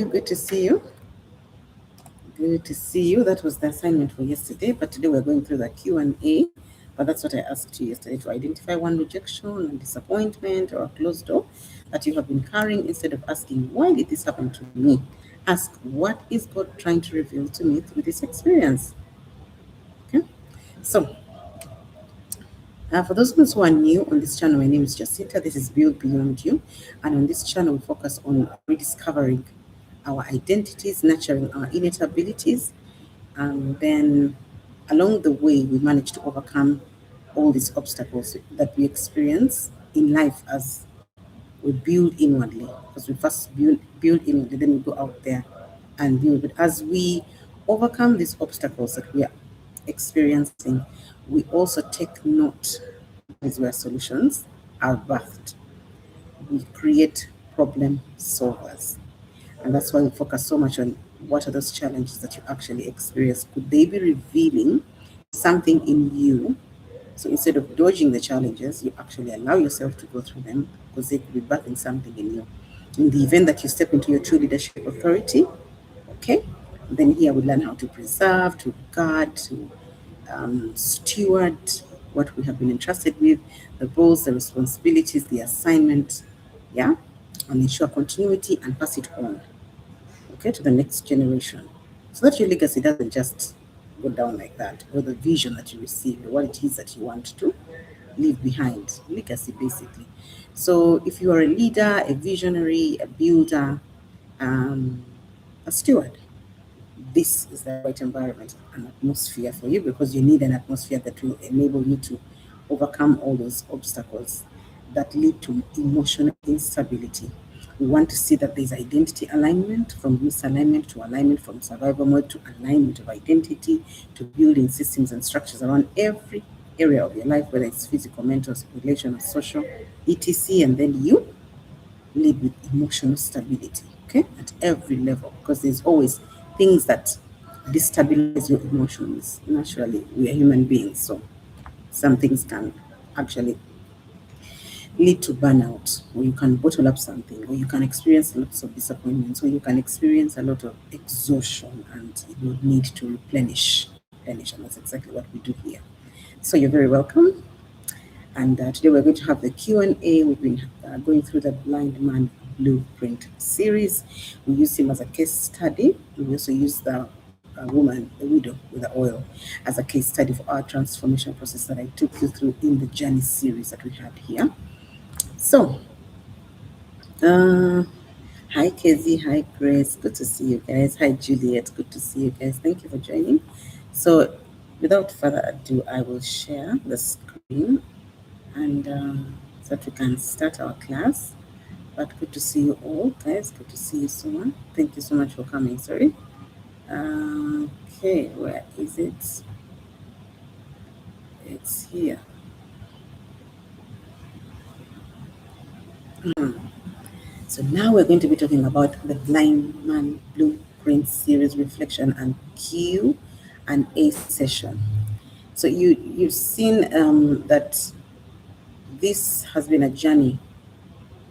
Good to see you. Good to see you. That was the assignment for yesterday, but today we're going through the Q&A. But that's what I asked you yesterday, to identify one rejection and disappointment or a closed door that you have been carrying. Instead of asking, why did this happen to me? Ask, what is God trying to reveal to me through this experience? Okay. So, for those of us who are new on this channel, my name is Jacinta. This is Build Beyond You. And on this channel, we focus on rediscovering our identities, nurturing our innate abilities, and then along the way, we manage to overcome all these obstacles that we experience in life as we build inwardly. Because we first build inwardly, then we go out there and build. But as we overcome these obstacles that we are experiencing, we also take note that is where solutions are birthed. We create problem solvers. And that's why we focus so much on what are those challenges that you actually experience. Could they be revealing something in you? So instead of dodging the challenges, you actually allow yourself to go through them because they could be birthing something in you. In the event that you step into your true leadership authority, okay, then here we learn how to preserve, to guard, to steward what we have been entrusted with, the roles, the responsibilities, the assignment, yeah, and ensure continuity and pass it on, okay, to the next generation. So that your legacy doesn't just go down like that, or the vision that you received, or what it is that you want to leave behind. Legacy, basically. So if you are a leader, a visionary, a builder, um, a steward, this is the right environment and atmosphere for you, because you need an atmosphere that will enable you to overcome all those obstacles that lead to emotional instability. We want to see that there's identity alignment, from misalignment to alignment, from survival mode to alignment of identity, to building systems and structures around every area of your life, whether it's physical, mental, relational, social, etc. And then you live with emotional stability, okay, at every level, because there's always things that destabilize your emotions. Naturally, we are human beings, so some things can actually lead to burnout, or you can bottle up something, or you can experience lots of disappointments, or you can experience a lot of exhaustion, and you will need to replenish, and that's exactly what we do here. So you're very welcome. And today we're going to have the Q&A. We've been going through the Blind Man Blueprint series. We use him as a case study. We also use the woman, the widow with the oil, as a case study for our transformation process that I took you through in the journey series that we had here. So, hi Kezzy, hi Grace, good to see you guys. Hi Juliet, good to see you guys. Thank you for joining. So, without further ado, I will share the screen, and so that we can start our class. But good to see you all, guys. Good to see you so much. Thank you so much for coming. Sorry. Okay, where is it? It's here. So now we're going to be talking about the Blind Man Blueprint series reflection and Q and A session. So you've seen that this has been a journey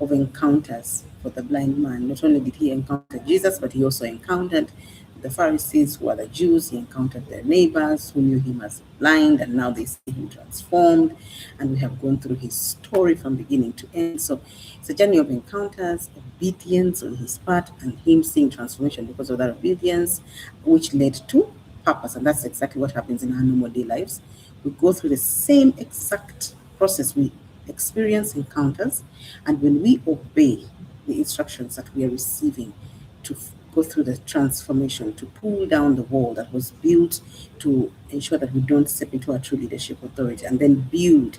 of encounters for the blind man. Not only did he encounter Jesus, but he also encountered the Pharisees, who are the Jews. He encountered their neighbors who knew him as blind, and now they see him transformed. And we have gone through his story from beginning to end. So it's a journey of encounters, obedience on his part, and him seeing transformation because of that obedience, which led to purpose. And that's exactly what happens in our normal day lives. We go through the same exact process. We experience encounters, and when we obey the instructions that we are receiving to go through the transformation, to pull down the wall that was built to ensure that we don't step into our true leadership authority, and then build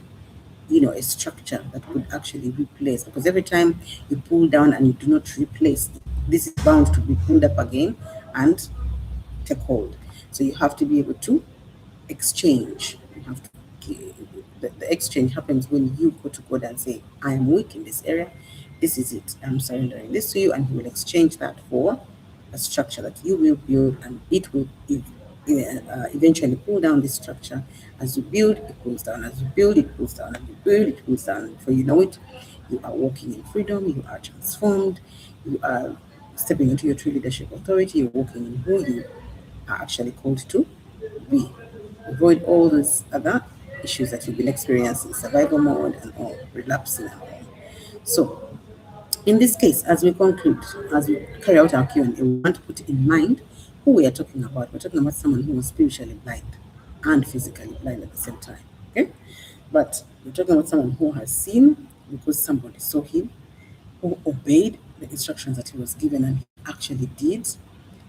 a structure that would actually replace, because every time you pull down and you do not replace, this is bound to be pulled up again and take hold. So you have to be able to exchange. You have to the exchange happens when you go to God and say, I am weak in this area. This is it. I'm surrendering this to you, and He will exchange that for a structure that you will build, and it will eventually pull down this structure. As you build, it pulls down. As you build, it pulls down. As you build, it pulls down. Before you know it, you are walking in freedom. You are transformed. You are stepping into your true leadership authority. You're walking in who you are actually called to be. Avoid all those other issues that you've been experiencing, survival mode and all, relapsing and all. So, in this case, as we conclude, as we carry out our Q&A, we want to put in mind who we are talking about. We're talking about someone who was spiritually blind and physically blind at the same time. Okay? But we're talking about someone who has seen because somebody saw him, who obeyed the instructions that he was given and he actually did,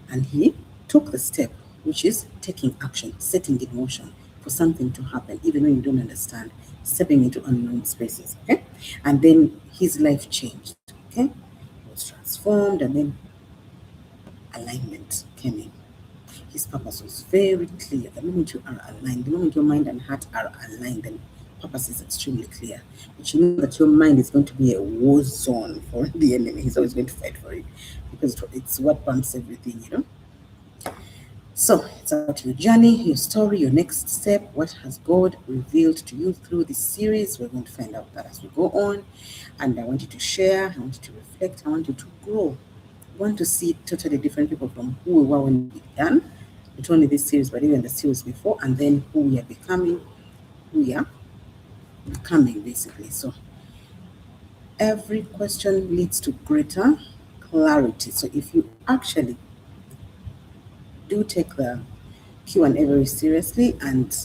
and he took the step, which is taking action, setting in motion for something to happen, even when you don't understand, stepping into unknown spaces. Okay? And then his life changed. Okay? He was transformed, and then alignment came in. His purpose was very clear. The moment you are aligned, the moment your mind and heart are aligned, then purpose is extremely clear. But you know that your mind is going to be a war zone for the enemy. He's always going to fight for it because it's what pumps everything. So it's about your journey, your story, your next step. What has God revealed to you through this series? We're going to find out that as we go on. And I want you to share, I want you to reflect, I want you to grow. I want to see totally different people from who we were when we began, not only this series, but even the series before, and then who we are becoming, basically. So every question leads to greater clarity. So if you actually do take the Q&A very seriously and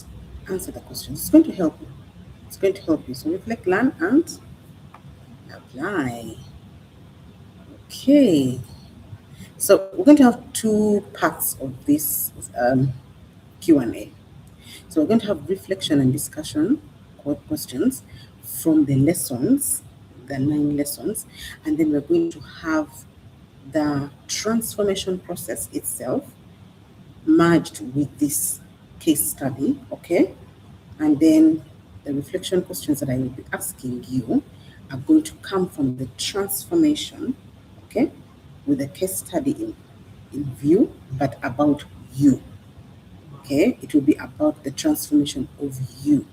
answer the questions, it's going to help you. It's going to help you. So reflect, learn, and apply. Okay. So we're going to have two parts of this Q&A. So we're going to have reflection and discussion questions from the lessons, the 9 lessons, and then we're going to have the transformation process itself merged with this case study, okay? And then the reflection questions that I will be asking you are going to come from the transformation, okay, with the case study in view, but about you, okay? It will be about the transformation of you.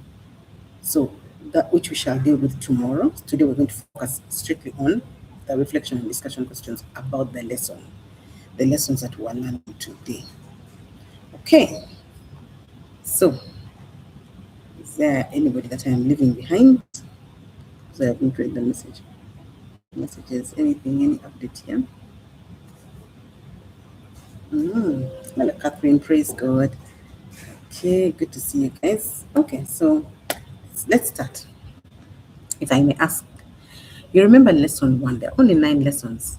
So that which we shall deal with tomorrow. Today we're going to focus strictly on the reflection and discussion questions about the lessons that we are learning today. Okay, so is there anybody that I am leaving behind? So I haven't read the messages, anything, any update here? Hello, Catherine, praise God. Okay, good to see you guys. Okay, so let's start. If I may ask, you remember lesson 1? There are only 9 lessons.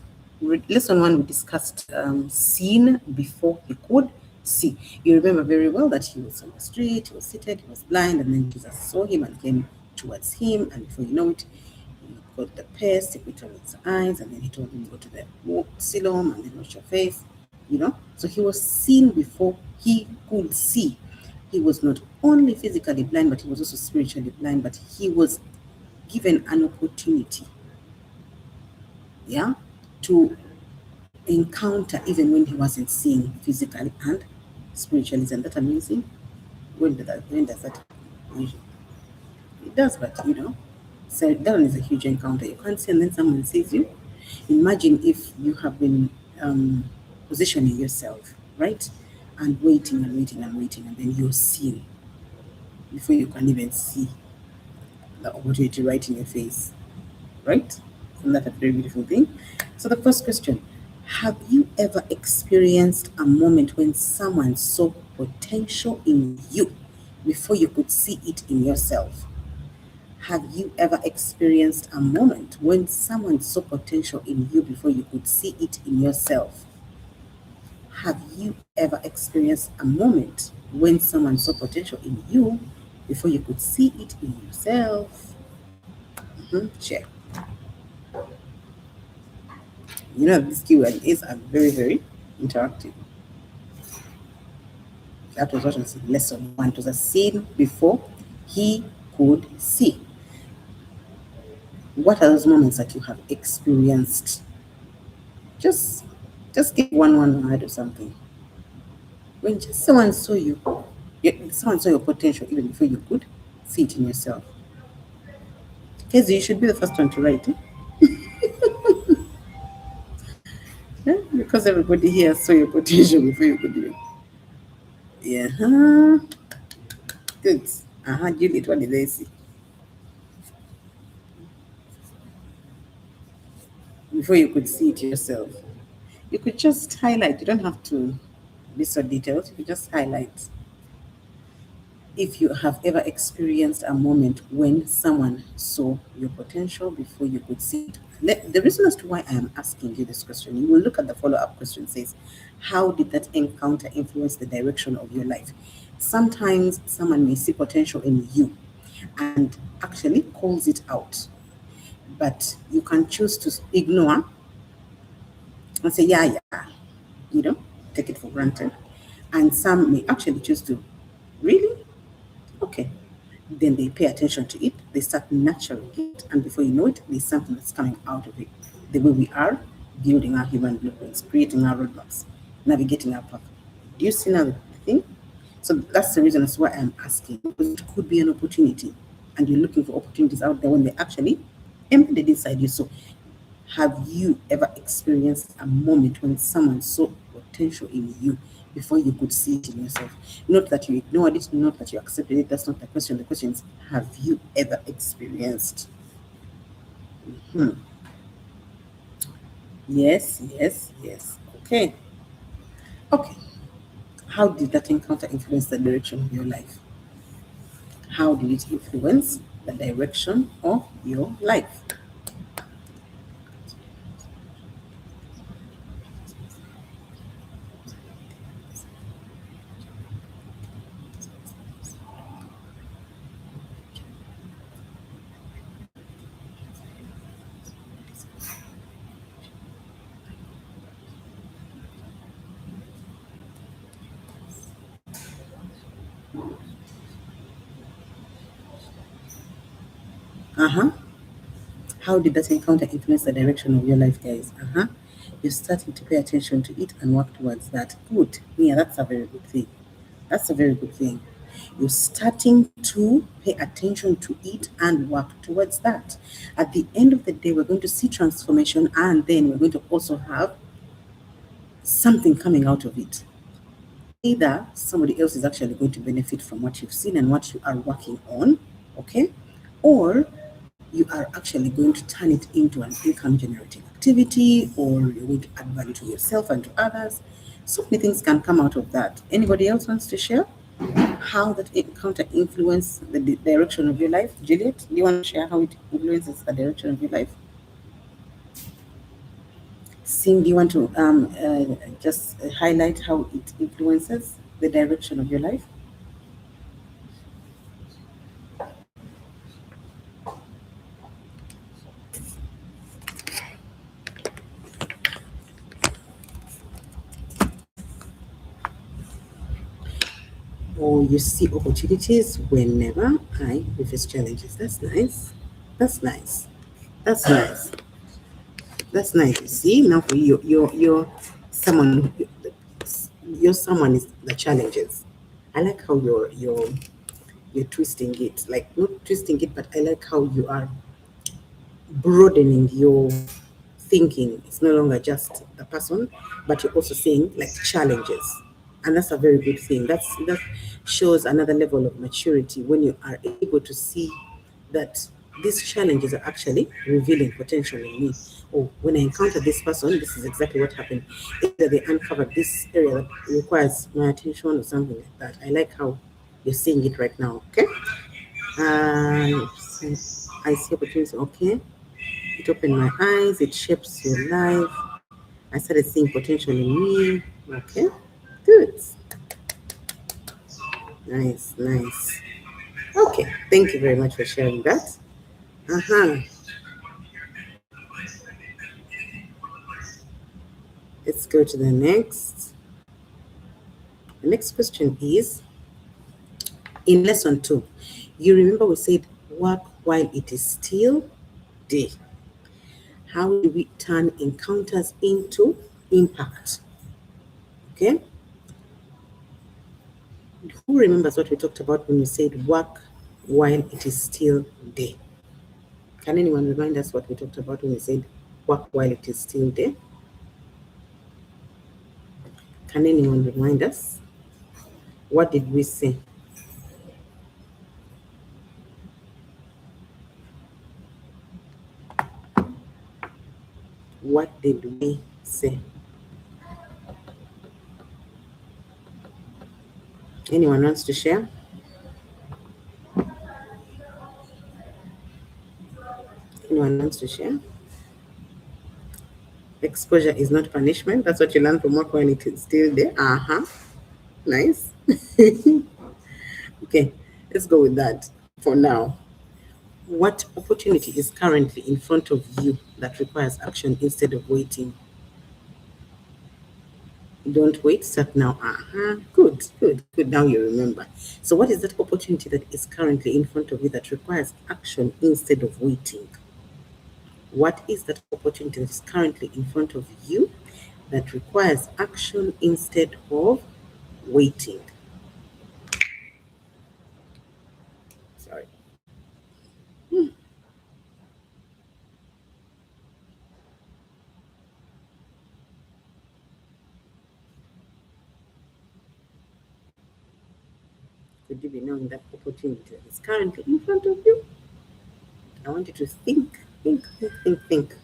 Lesson 1, we discussed seeing before he could see. You remember very well that he was on the street, he was seated, he was blind, and then Jesus saw him and came towards him, and before you know it, he got the paste, he put on his eyes, and then he told him, go to the Siloam and then wash your face. So he was seen before he could see. He was not only physically blind, but he was also spiritually blind, but he was given an opportunity, to encounter even when he wasn't seeing physically and spiritually. Isn't that amazing? When does that happen? Usually it does, but so that one is a huge encounter. You can't see and then someone sees you. Imagine if you have been positioning yourself, right? And waiting and waiting and waiting, and then you're seen before you can even see the opportunity right in your face, right? Isn't that a very beautiful thing? So the first question, have you ever experienced a moment when someone saw potential in you before you could see it in yourself? Have you ever experienced a moment when someone saw potential in you before you could see it in yourself? Have you ever experienced a moment when someone saw potential in you before you could see it in yourself? Check. These Q&As are very, very interactive. That was what was lesson 1. It was a scene before he could see. What are those moments that you have experienced? Just give one word or something. When just someone saw someone saw your potential even before you could see it in yourself. Casey, you should be the first one to write. because everybody here saw your potential before you could do it. Yeah. Good. Juliet, what did they see? Before you could see it yourself. You could just highlight. You don't have to be so detailed. You could just highlight. If you have ever experienced a moment when someone saw your potential before you could see it. The reason as to why I am asking you this question, you will look at the follow-up question, says, how did that encounter influence the direction of your life? Sometimes someone may see potential in you and actually calls it out, but you can choose to ignore and say, yeah, you know, take it for granted. And some may actually choose to, really? Okay. Then they pay attention to it, they start nurturing it, and before you know it, there's something that's coming out of it. The way we are building our human blueprints, creating our roadmaps, navigating our path. Do you see now the thing? So that's the reason as why I'm asking, because it could be an opportunity, and you're looking for opportunities out there when they actually embedded inside you. So have you ever experienced a moment when someone saw potential in you before you could see it in yourself? Not that you ignored it, not that you accepted it. That's not the question. The question is, have you ever experienced? Hmm. Yes, yes, yes. Okay. Okay. How did that encounter influence the direction of your life? How did it influence the direction of your life? Uh huh. How did that encounter influence the direction of your life, guys? You're starting to pay attention to it and work towards that. Good. Yeah, that's a very good thing. That's a very good thing. You're starting to pay attention to it and work towards that. At the end of the day, we're going to see transformation, and then we're going to also have something coming out of it. Either somebody else is actually going to benefit from what you've seen and what you are working on, okay? Or you are actually going to turn it into an income generating activity, or you're going to add value to yourself and to others. So many things can come out of that. Anybody else wants to share how that encounter influenced the direction of your life? Juliet, do you want to share how it influences the direction of your life? Sim, do you want to just highlight how it influences the direction of your life? Or you see opportunities whenever I face challenges. That's nice. That's nice. That's nice. That's nice. You see, now for you, you're someone. You're someone is the challenges. I like how you're twisting it. Like not twisting it, but I like how you are broadening your thinking. It's no longer just a person, but you're also saying like challenges. And that's a very good thing. That shows another level of maturity when you are able to see that these challenges are actually revealing potential in me. Oh, when I encounter this person, this is exactly what happened. Either they uncovered this area that requires my attention or something like that. I like how you're saying it right now. Okay. Uh, I see opportunities. Okay. It opened my eyes. It shapes your life. I started seeing potential in me. Okay. Good. Nice, nice. Okay. Thank you very much for sharing that. Uh-huh. Let's go to the next. The next question is, in lesson 2, you remember we said work while it is still day. How do we turn encounters into impact? Okay. Who remembers what we talked about when we said work while it is still day? Can anyone remind us what we talked about when we said work while it is still day? Can anyone remind us? What did we say? What did we say? Anyone wants to share? Anyone wants to share? Exposure is not punishment. That's what you learn from work when it is still there. Uh-huh. Nice. Okay, let's go with that for now. What opportunity is currently in front of you that requires action instead of waiting? Don't wait, start now. Uh-huh. Good, good, good. Now you remember. So, what is that opportunity that is currently in front of you that requires action instead of waiting? What is that opportunity that is currently in front of you that requires action instead of waiting? Sorry. Could you be knowing that opportunity that is currently in front of you? I want you to think, think, think, think, think.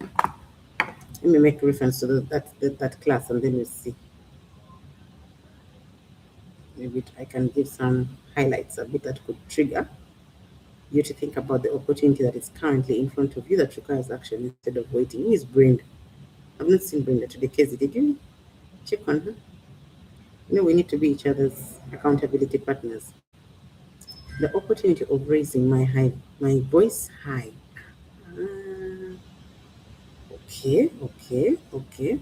Let me make reference to that class and then we'll see. Maybe I can give some highlights a bit that could trigger you to think about the opportunity that is currently in front of you that requires action instead of waiting. Who is Brenda? I've not seen Brenda today. Casey, did you check on her? We need to be each other's accountability partners. The opportunity of raising my voice high. Ah, okay, okay, okay.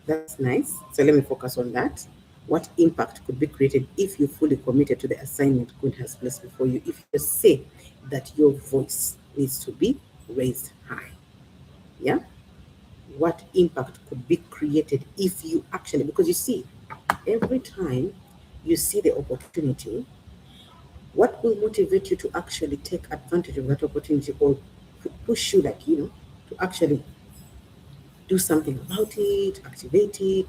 That's nice. So let me focus on that. What impact could be created if you fully committed to the assignment God has placed before you? If you say that your voice needs to be raised high, yeah? What impact could be created if you actually, because you see, every time you see the opportunity, what will motivate you to actually take advantage of that opportunity or push you, like, to actually do something about it, activate it,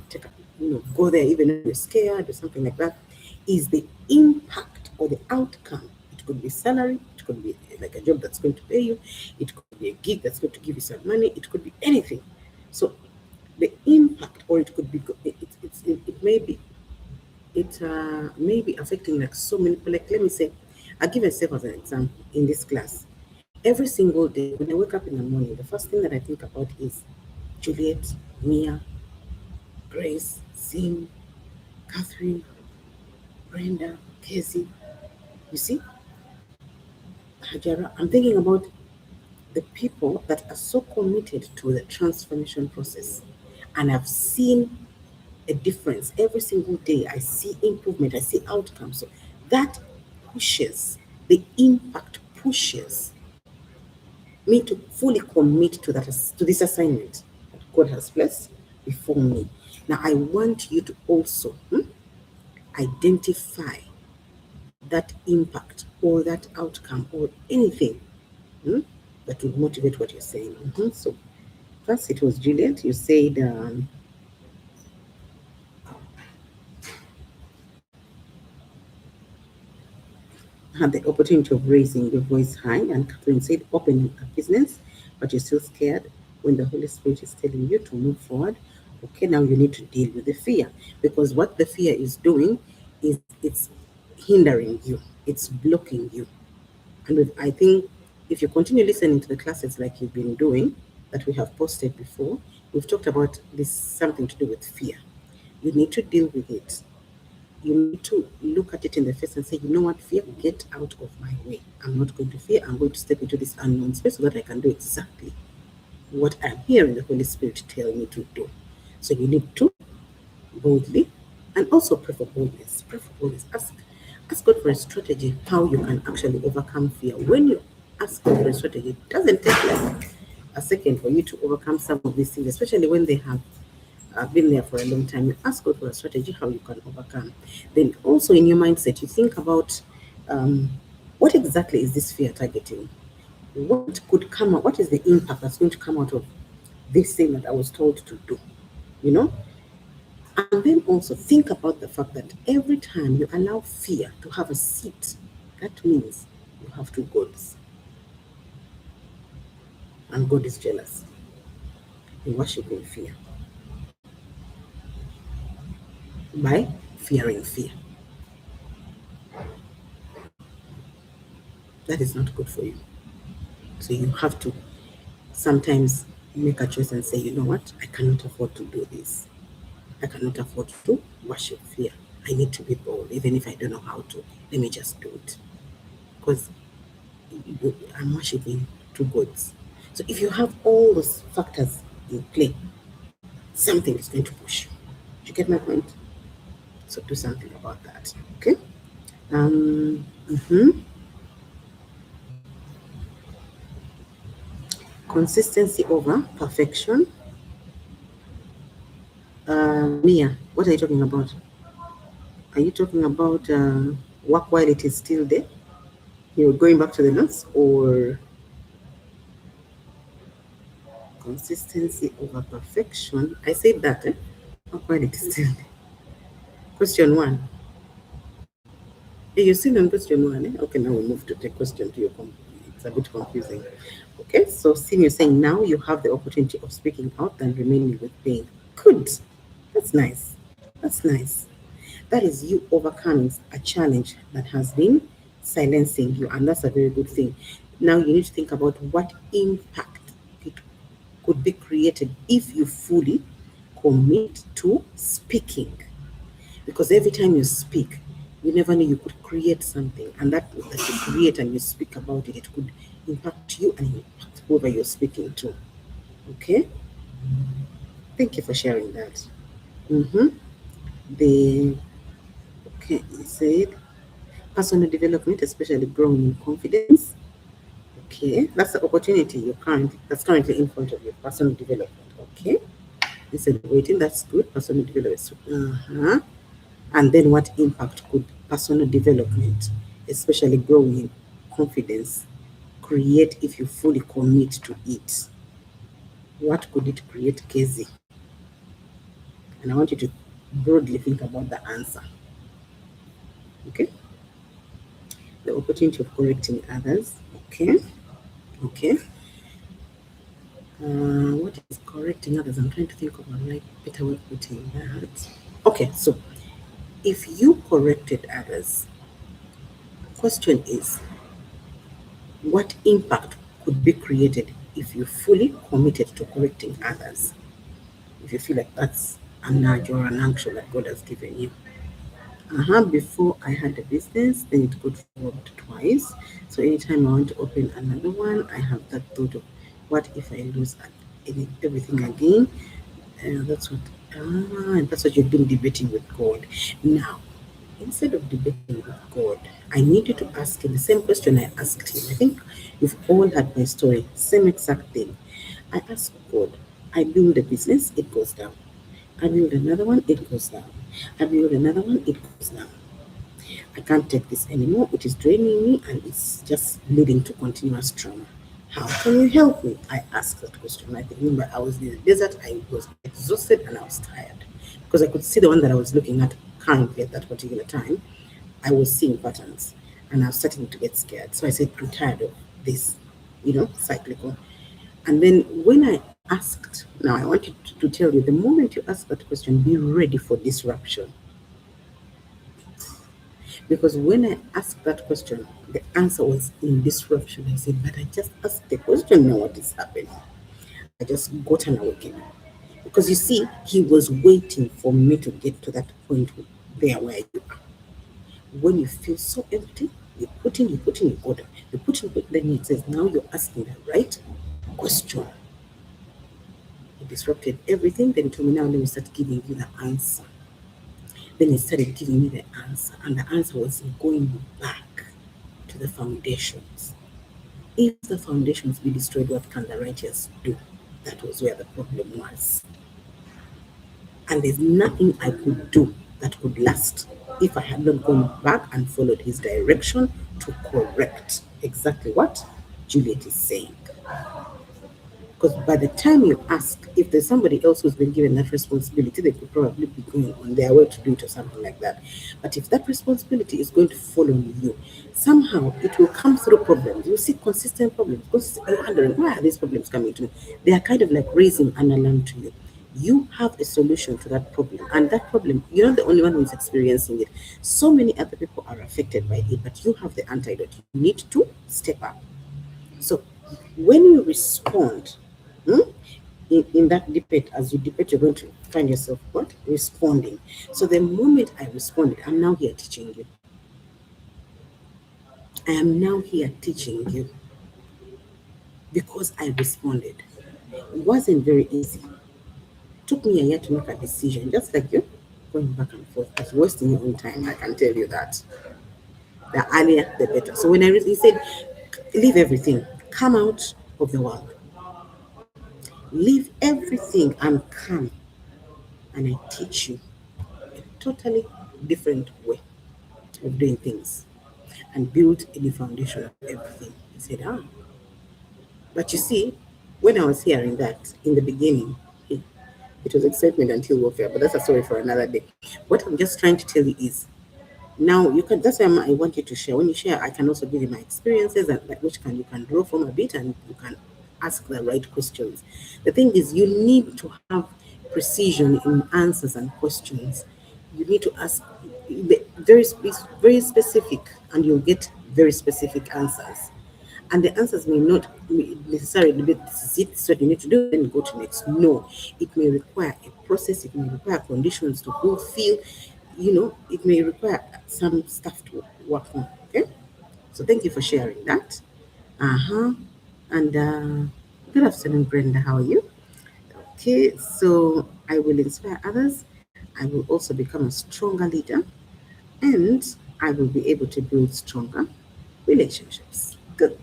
go there even if you're scared or something like that, is the impact or the outcome. It could be salary, it could be like a job that's going to pay you, it could be a gig that's going to give you some money, it could be anything. So the impact, or it could be, it may be, it may be affecting like so many people. Like, let me say, I'll give myself as an example in this class. Every single day when I wake up in the morning, the first thing that I think about is Juliet, Mia, Grace, Sim, Catherine, Brenda, Casey. You see, Hajara, I'm thinking about the people that are so committed to the transformation process. And I've seen a difference every single day. I see improvement, I see outcomes. So that pushes, the impact pushes me to fully commit to this assignment that God has placed before me. Now I want you to also identify that impact or that outcome or anything that would motivate what you're saying. So first it was Juliet. You said had the opportunity of raising your voice high, and Catherine said opening a business, but you're still scared when the Holy Spirit is telling you to move forward. Okay, now you need to deal with the fear, because what the fear is doing is it's hindering you, it's blocking you. And I think if you continue listening to the classes like you've been doing, that we have posted before, we've talked about this something to do with fear. You need to deal with it. You need to look at it in the face and say, you know what, fear, get out of my way. I'm not going to fear. I'm going to step into this unknown space so that I can do exactly what I'm hearing the Holy Spirit tell me to do. So you need to boldly and also pray for boldness. Pray for boldness. Ask God for a strategy how you can actually overcome fear. When you ask God for a strategy, it doesn't take like a second for you to overcome some of these things, especially when they have been there for a long time. You ask God for a strategy how you can overcome. Then also in your mindset, you think about what exactly is this fear targeting? What could come out? What is the impact that's going to come out of this thing that I was told to do? You know, And then also think about the fact that every time you allow fear to have a seat, that means you have two gods, and God is jealous. You worship in fear by fearing fear. That is not good for you. So you have to sometimes make a choice and say, you know what, I cannot afford to do this. I cannot afford to worship fear. I need to be bold, even if I don't know how to. Let me just do it. Because I'm worshiping two gods. So if you have all those factors in play, something is going to push you. Do you get my point? So do something about that. Okay? Mhm. Consistency over perfection. Mia, what are you talking about? Are you talking about work while it is still there? You're going back to the notes, or consistency over perfection? I said that, eh? Work while it is still there. Question one. You're still on question one, eh? Okay, now we move to the question to your it's a bit confusing. Okay, so Sim, you're saying now you have the opportunity of speaking out and remaining with pain. Good. That's nice. That's nice. That is you overcoming a challenge that has been silencing you, and that's a very good thing. Now you need to think about what impact it could be created if you fully commit to speaking. Because every time you speak, you never know, you could create something, and that you create and you speak about it, it could impact you and impact whoever you're speaking to. Okay? Thank you for sharing that. Mm-hmm. The okay, you said personal development, especially growing in confidence. Okay, that's the opportunity that's currently in front of you. Personal development. Okay, instead of waiting, that's good. Personal development. Uh-huh. And then what impact could personal development, especially growing in confidence, create if you fully commit to it? What could it create, Casey? And I want you to broadly think about the answer. Okay? The opportunity of correcting others. Okay? Okay. What is correcting others? I'm trying to think of a right better way of putting that. Okay, so if you corrected others, question is, what impact could be created if you fully committed to correcting others? If you feel like that's a nudge or an action that God has given you. Before I had a business, then it got forward twice. So anytime I want to open another one, I have that thought of what if I lose everything again? That's what you've been debating with God. Now, instead of debating with God, I need you to ask him the same question I asked him. I think you've all had my story, same exact thing. I asked God, I build a business, it goes down. I build another one, it goes down. I build another one, it goes down. I can't take this anymore. It is draining me and it's just leading to continuous trauma. How can you help me? I asked that question. I remember I was in the desert, I was exhausted and I was tired because I could see the one that I was looking at currently at that particular time. I was seeing patterns and I was starting to get scared. So I said, I'm tired of this, cyclical. And then when I asked, now I want you to tell you the moment you ask that question, be ready for disruption. Because when I asked that question, the answer was in disruption. I said, but I just asked the question, now what is happening? I just got an awakening. Because you see, he was waiting for me to get to that point there where you are. When you feel so empty, you put in, you go down. You put in, then it says, now you're asking the right question. He disrupted everything, then he told me, now let me start giving you the answer. Then he started giving me the answer, and the answer was going back to the foundations. If the foundations be destroyed, what can the righteous do? That was where the problem was. And there's nothing I could do that could last if I had not gone back and followed his direction to correct exactly what Juliet is saying. Because by the time you ask, if there's somebody else who's been given that responsibility, they could probably be going on their way to do it or something like that. But if that responsibility is going to fall on you, somehow it will come through problems. You see consistent problems because you're wondering, why are these problems coming to me? They are kind of like raising an alarm to you. You have a solution to that problem, and that problem, you're not the only one who is experiencing it. So many other people are affected by it, but you have the antidote. You need to step up. So when you respond, hmm, in that debate, as you debate, you're going to find yourself what? Responding. So the moment I responded, I'm now here teaching you. I am now here teaching you because I responded. It wasn't very easy. It took me a year to make a decision, just like you going back and forth. It's wasting your own time, I can tell you that. The earlier, the better. So when he said, leave everything, come out of the world, leave everything and come, and I teach you a totally different way of doing things and build a new foundation of everything. He said, ah, but you see, when I was hearing that in the beginning, it was excitement until warfare, but that's a story for another day. What I'm just trying to tell you is now you can, that's why I want you to share. When you share, I can also give you my experiences and like, which can you can draw from a bit and you can ask the right questions. The thing is you need to have precision in answers and questions. You need to ask very specific and you'll get very specific answers. And the answers may not necessarily be this is it, this is what you need to do, then go to next. No, it may require a process, it may require conditions to fulfill, it may require some stuff to work on. Okay, so thank you for sharing that. Uh-huh. And good afternoon, Brenda. How are you? Okay, so I will inspire others. I will also become a stronger leader and I will be able to build stronger relationships. Good.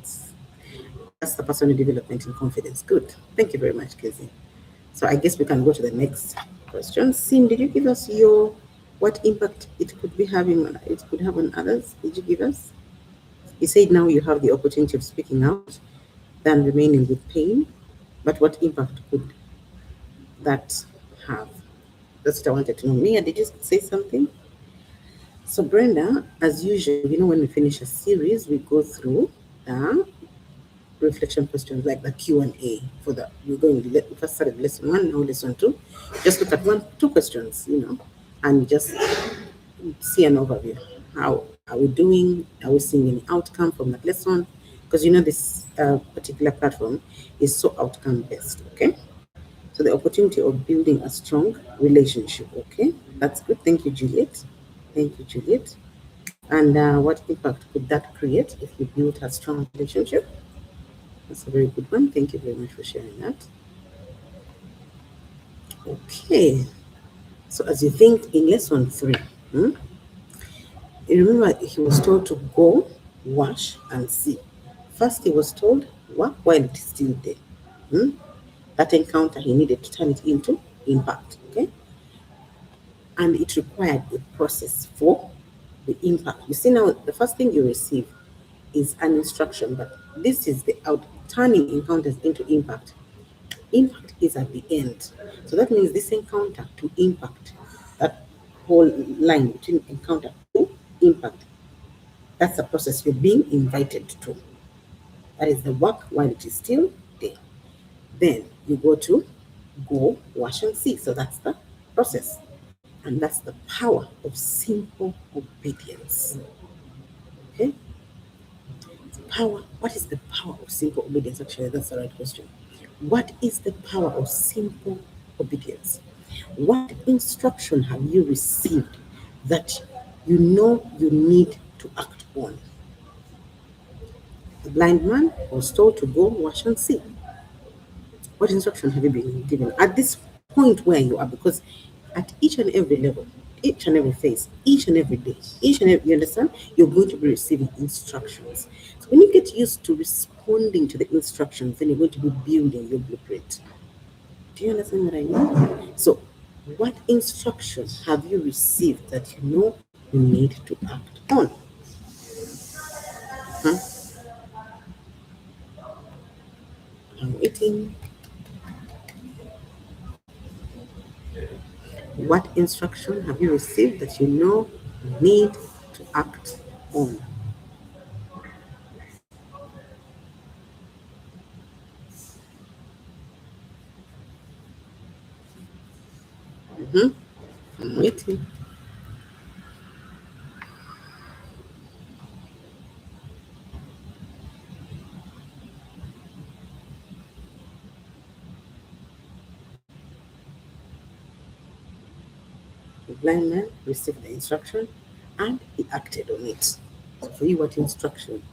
That's the personal development and confidence. Good. Thank you very much, Casey. So I guess we can go to the next question. Sim, did you give us your what impact it could be having it could have on others? Did you give us? You said now you have the opportunity of speaking out than remaining with pain, but what impact could that have? That's what I wanted to know. Mia, did you say something? So Brenda, as usual, when we finish a series, we go through the reflection questions like the Q&A for the we're going to we first started lesson 1, now lesson 2. Just look at 2 questions, and just see an overview. How are we doing? Are we seeing any outcome from that lesson? Because this particular platform is so outcome based. Okay, so the opportunity of building a strong relationship. Okay, that's good. Thank you, Juliet. Thank you, Juliet. And what impact could that create if you build a strong relationship? That's a very good one. Thank you very much for sharing that. Okay. So as you think in lesson 3, you remember he was told to go, wash, and see. First he was told, work while it is still there. Hmm? That encounter he needed to turn it into impact. Okay. And it required a process for the impact. You see now the first thing you receive is an instruction, but this is the out turning encounters into impact. Impact is at the end. So that means this encounter to impact, that whole line between encounter to impact, that's the process you're being invited to. That is the work while it is still there. Then you go, wash, and see. So that's the process. And that's the power of simple obedience. Okay? Power. What is the power of simple obedience? Actually, that's the right question. What is the power of simple obedience? What instruction have you received that you know you need to act on? The blind man was told to go wash and see. What instruction have you been given at this point where you are? Because at each and every level, each and every phase, each and every day, each and every, you understand, you're going to be receiving instructions. So when you get used to responding to the instructions, then you're going to be building your blueprint. Do you understand what I mean? So, what instruction have you received that you know you need to act on? Huh? I'm waiting. What instruction have you received that you know you need to act on? Mm-hmm. I'm waiting. The blind man received the instruction and he acted on it. So for you, what instruction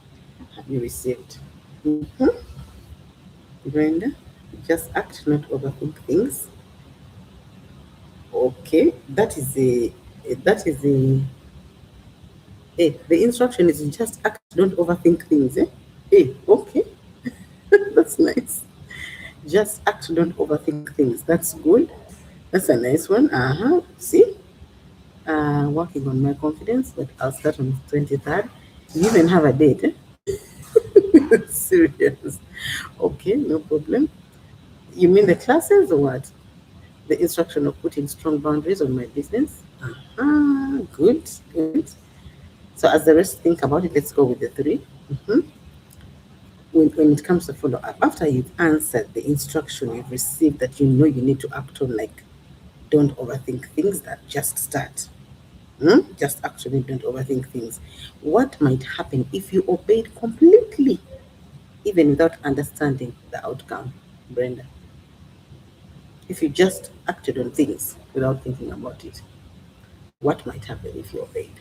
have you received? Hmm. Brenda, just act, not overthink things. Okay, the instruction is just act, don't overthink things. Okay, that's nice. Just act, don't overthink things. That's good. That's a nice one. See, working on my confidence, but I'll start on the 23rd. You even have a date. Serious. Okay, no problem. You mean the classes or what? The instruction of putting strong boundaries on my business. Good, good. So as the rest think about it, let's go with the 3. Mhm. When it comes to follow up, after you've answered the instruction you've received that you know you need to act on, like don't overthink things, that just start. Just actually don't overthink things. What might happen if you obeyed completely, even without understanding the outcome, Brenda? If you just acted on things without thinking about it, what might happen if you obeyed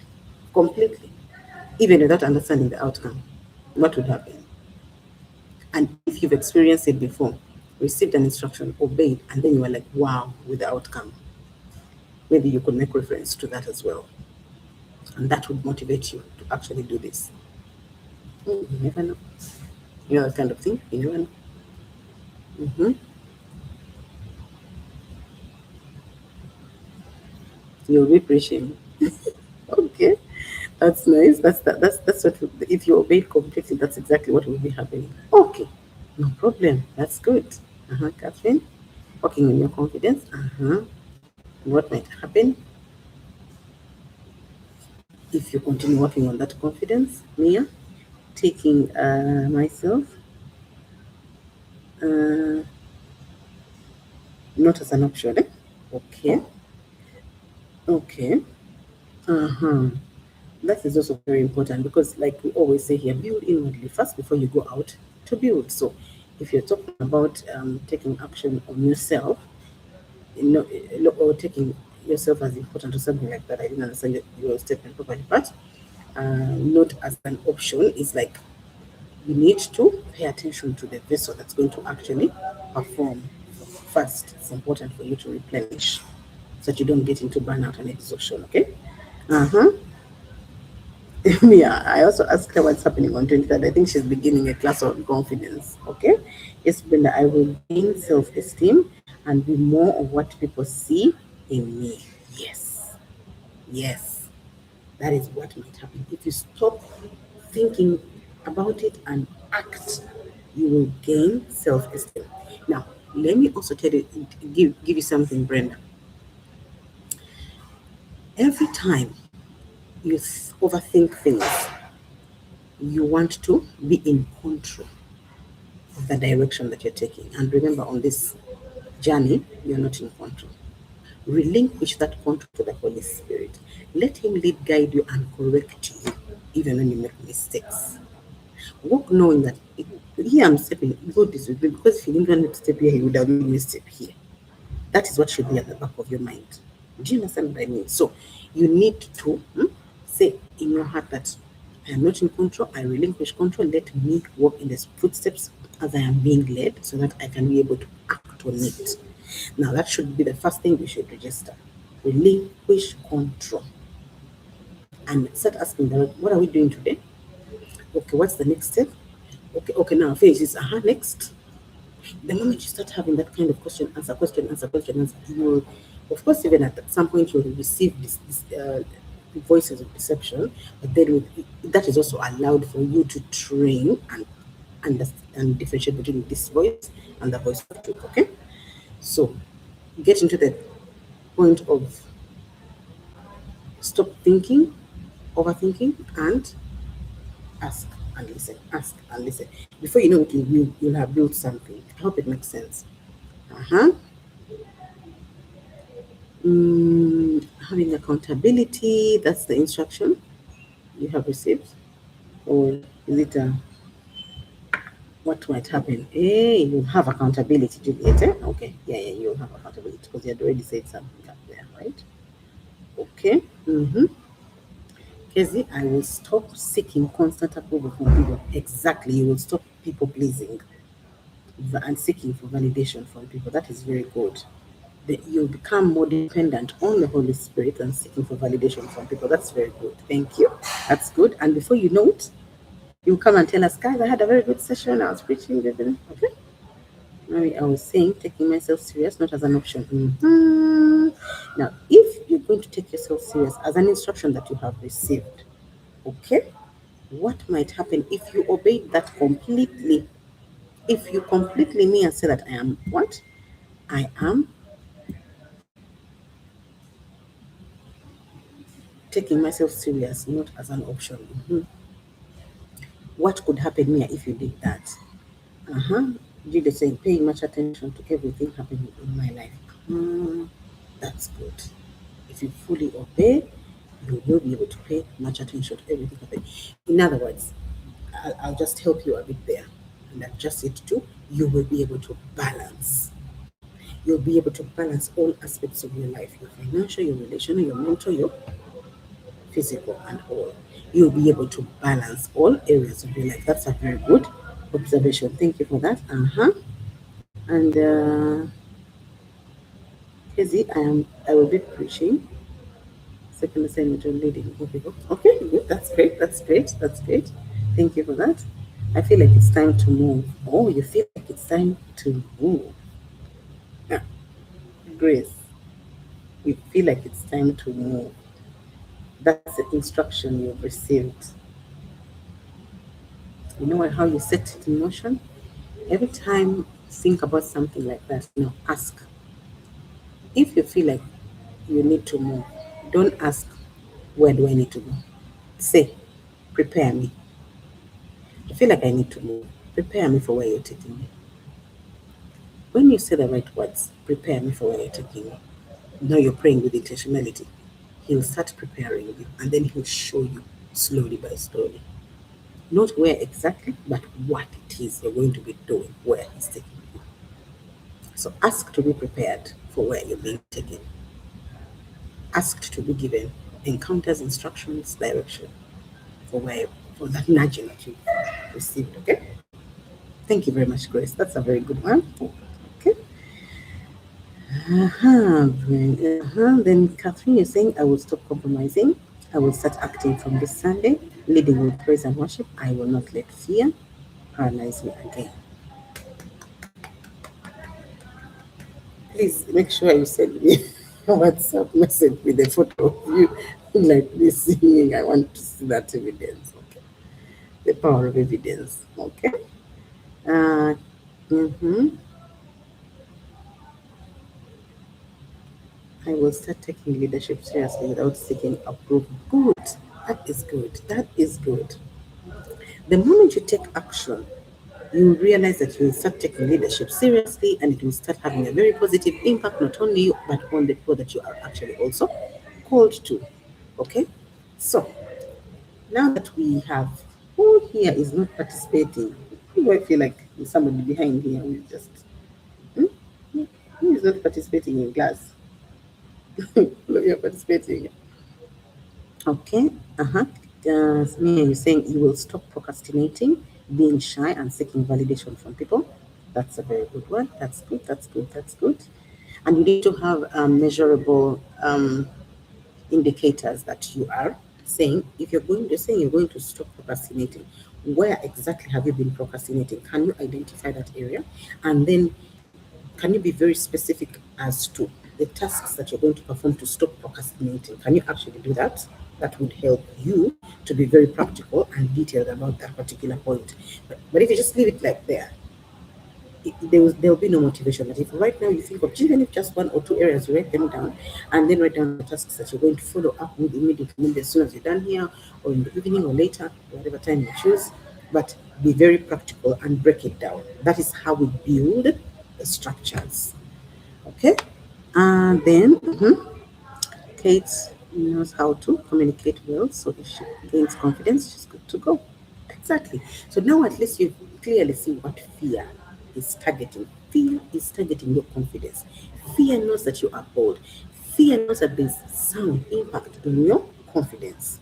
completely, even without understanding the outcome? What would happen? And if you've experienced it before, received an instruction, obeyed, and then you were like, wow, with the outcome, maybe you could make reference to that as well. And that would motivate you to actually do this. You never know. You know, that kind of thing. You never know. Mm-hmm. You'll be preaching. Okay. That's nice. That's what, if you obey completely, that's exactly what will be happening. Okay. No problem. That's good. Catherine. Working on your confidence. What might happen if you continue working on that confidence? Mia, taking myself uh, not as an option. Okay. Okay. Uh-huh. That is also very important because, like we always say here, build inwardly first before you go out to build. So, if you're talking about taking action on yourself, or taking yourself as important or something like that, I didn't understand your statement properly, but not as an option is like you need to pay attention to the vessel that's going to actually perform first. It's important for you to replenish so that you don't get into burnout and exhaustion. Okay. Uh-huh. Yeah, I also asked her what's happening on 23rd. I think she's beginning a class on confidence. Okay. Yes, Brenda, I will gain self esteem and be more of what people see in me. Yes. Yes. That is what might happen. If you stop thinking about it and act, you will gain self esteem. Now, let me also tell you, give you something, Brenda. Every time you overthink things, you want to be in control of the direction that you're taking. And remember, on this journey, you're not in control. Relinquish that control to the Holy Spirit. Let Him lead, guide you, and correct you, even when you make mistakes. Walk knowing that here I'm stepping, God is with me, because if He didn't want me to step here, He would have made me step here. That is what should be at the back of your mind. Do you understand what I mean? So you need to say in your heart that I am not in control. I relinquish control. Let me walk in the footsteps as I am being led so that I can be able to act on it. Now, that should be the first thing we should register. Relinquish control. And start asking the Lord, what are we doing today? Okay, what's the next step? Okay, now phase is next. The moment you start having that kind of question, answer, you will, of course, even at some point, you will receive this voices of deception, but then that is also allowed for you to train and understand and differentiate between this voice and the voice of truth. Okay, so get into the point of stop thinking, overthinking, and ask and listen, ask and listen. Before you know it, you'll have built something. I hope it makes sense. Uh-huh. Having accountability, that's the instruction you have received. Or is it what might happen? Hey, you'll have accountability, Juliet. Eh? Okay, yeah, you'll have accountability because you had already said something up there, right? Okay. Mm-hmm. Kezi, I will stop seeking constant approval from people. Exactly, you will stop people pleasing and seeking for validation from people. That is very good. You'll become more dependent on the Holy Spirit and seeking for validation from people. That's very good. Thank you. That's good. And before you know it, you'll come and tell us, guys, I had a very good session. I was preaching. Okay. Maybe I was saying taking myself serious, not as an option. Now, if you're going to take yourself serious as an instruction that you have received, okay, what might happen if you obeyed that completely? If you completely me and say that I am what? I am taking myself serious, not as an option. What could happen here if you did that? Uh-huh. Jude is saying, paying much attention to everything happening in my life. That's good. If you fully obey, you will be able to pay much attention to everything happening. In other words, I'll just help you a bit there and adjust it to you will be able to balance. You'll be able to balance all aspects of your life, your financial, your relational, your mental, your physical, and all. You'll be able to balance all areas of your life. That's a very good observation. Thank you for that. Uh-huh. And Kezi, I will be preaching. Second assignment on leading. Okay, okay, good. That's great. That's great. That's great. Thank you for that. I feel like it's time to move. Oh, you feel like it's time to move. Yeah. Grace, you feel like it's time to move. That's the instruction you've received. You know how you set it in motion? Every time you think about something like that, ask. If you feel like you need to move, don't ask, where do I need to go? Say, prepare me. I feel like I need to move. Prepare me for where you're taking me. When you say the right words, prepare me for where you're taking me. Now you're praying with intentionality. He'll start preparing you and then he'll show you slowly by slowly. Not where exactly, but what it is you're going to be doing where he's taking you. So ask to be prepared for where you're being taken. Asked to be given encounters, instructions, direction for where for that nudging that you received. Okay. Thank you very much, Grace. That's a very good one. Okay. Then Catherine is saying, I will stop compromising. I will start acting from this Sunday, leading with praise and worship. I will not let fear paralyze me again. Please make sure you send me a WhatsApp message with a photo of you like this singing. I want to see that evidence. Okay. The power of evidence. Okay. Uh, mhm. I will start taking leadership seriously without seeking approval. Good. That is good. That is good. The moment you take action, you realize that you will start taking leadership seriously and it will start having a very positive impact, not only you, but on the people that you are actually also called to. Okay? So, now that we have who here is not participating, who do I feel like there's somebody behind here who is just, hmm? Who is not participating in class? You're participating. Okay. Uh-huh. Mia, you're saying you will stop procrastinating, being shy, and seeking validation from people. That's a very good one. That's good. That's good. That's good. And you need to have measurable indicators that you are saying. If you're saying you're going to stop procrastinating, where exactly have you been procrastinating? Can you identify that area? And then can you be very specific as to the tasks that you're going to perform to stop procrastinating? Can you actually do that? That would help you to be very practical and detailed about that particular point. But if you just leave it like there, there'll be no motivation. But if right now you think of even if just one or two areas, you write them down, and then write down the tasks that you're going to follow up with immediately, maybe as soon as you're done here, or in the evening or later, whatever time you choose. But be very practical and break it down. That is how we build the structures. Okay, and then Kate knows how to communicate well, so if she gains confidence, she's good to go. Exactly. So now at least you clearly see what fear is targeting. Fear is targeting your confidence. Fear knows that you are bold. Fear knows that there's some impact on your confidence.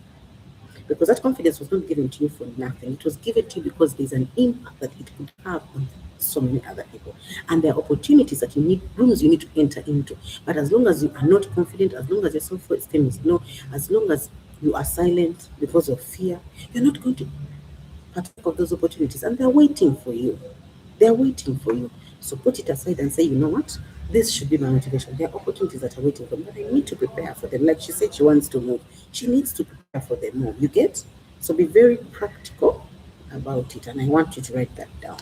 Because that confidence was not given to you for nothing. It was given to you because there's an impact that it could have on so many other people. And there are opportunities that you need, rooms you need to enter into. But as long as you are not confident, as long as your self-esteem is low, as long as you are silent because of fear, you're not going to partake of those opportunities, and they're waiting for you. They're waiting for you. So put it aside and say, you know what? This should be my motivation. There are opportunities that are waiting for me, but I need to prepare for them. Like she said, she wants to move. She needs to prepare for the move. You get? So be very practical about it, and I want you to write that down.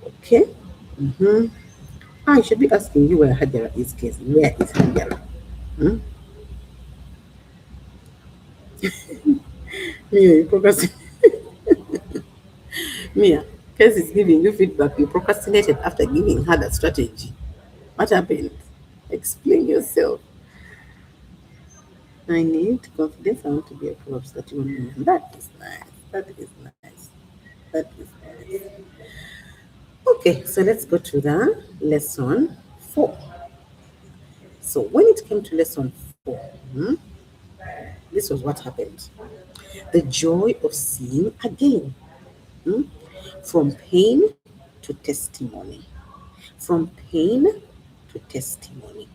Okay? Mm-hmm. I should be asking you where Hajara is, Casey. Where is Hajara? Hmm? Mia, you procrastinated. Mia, Casey is giving you feedback. You procrastinated after giving her that strategy. What happened? Explain yourself. I need confidence. I want to be a Proverbs 31 woman. That is nice. That is nice. That is nice. Okay, so let's go to the lesson 4. So when it came to lesson 4, this was what happened. The joy of seeing again. hmm, From pain to testimony. From pain to testimony.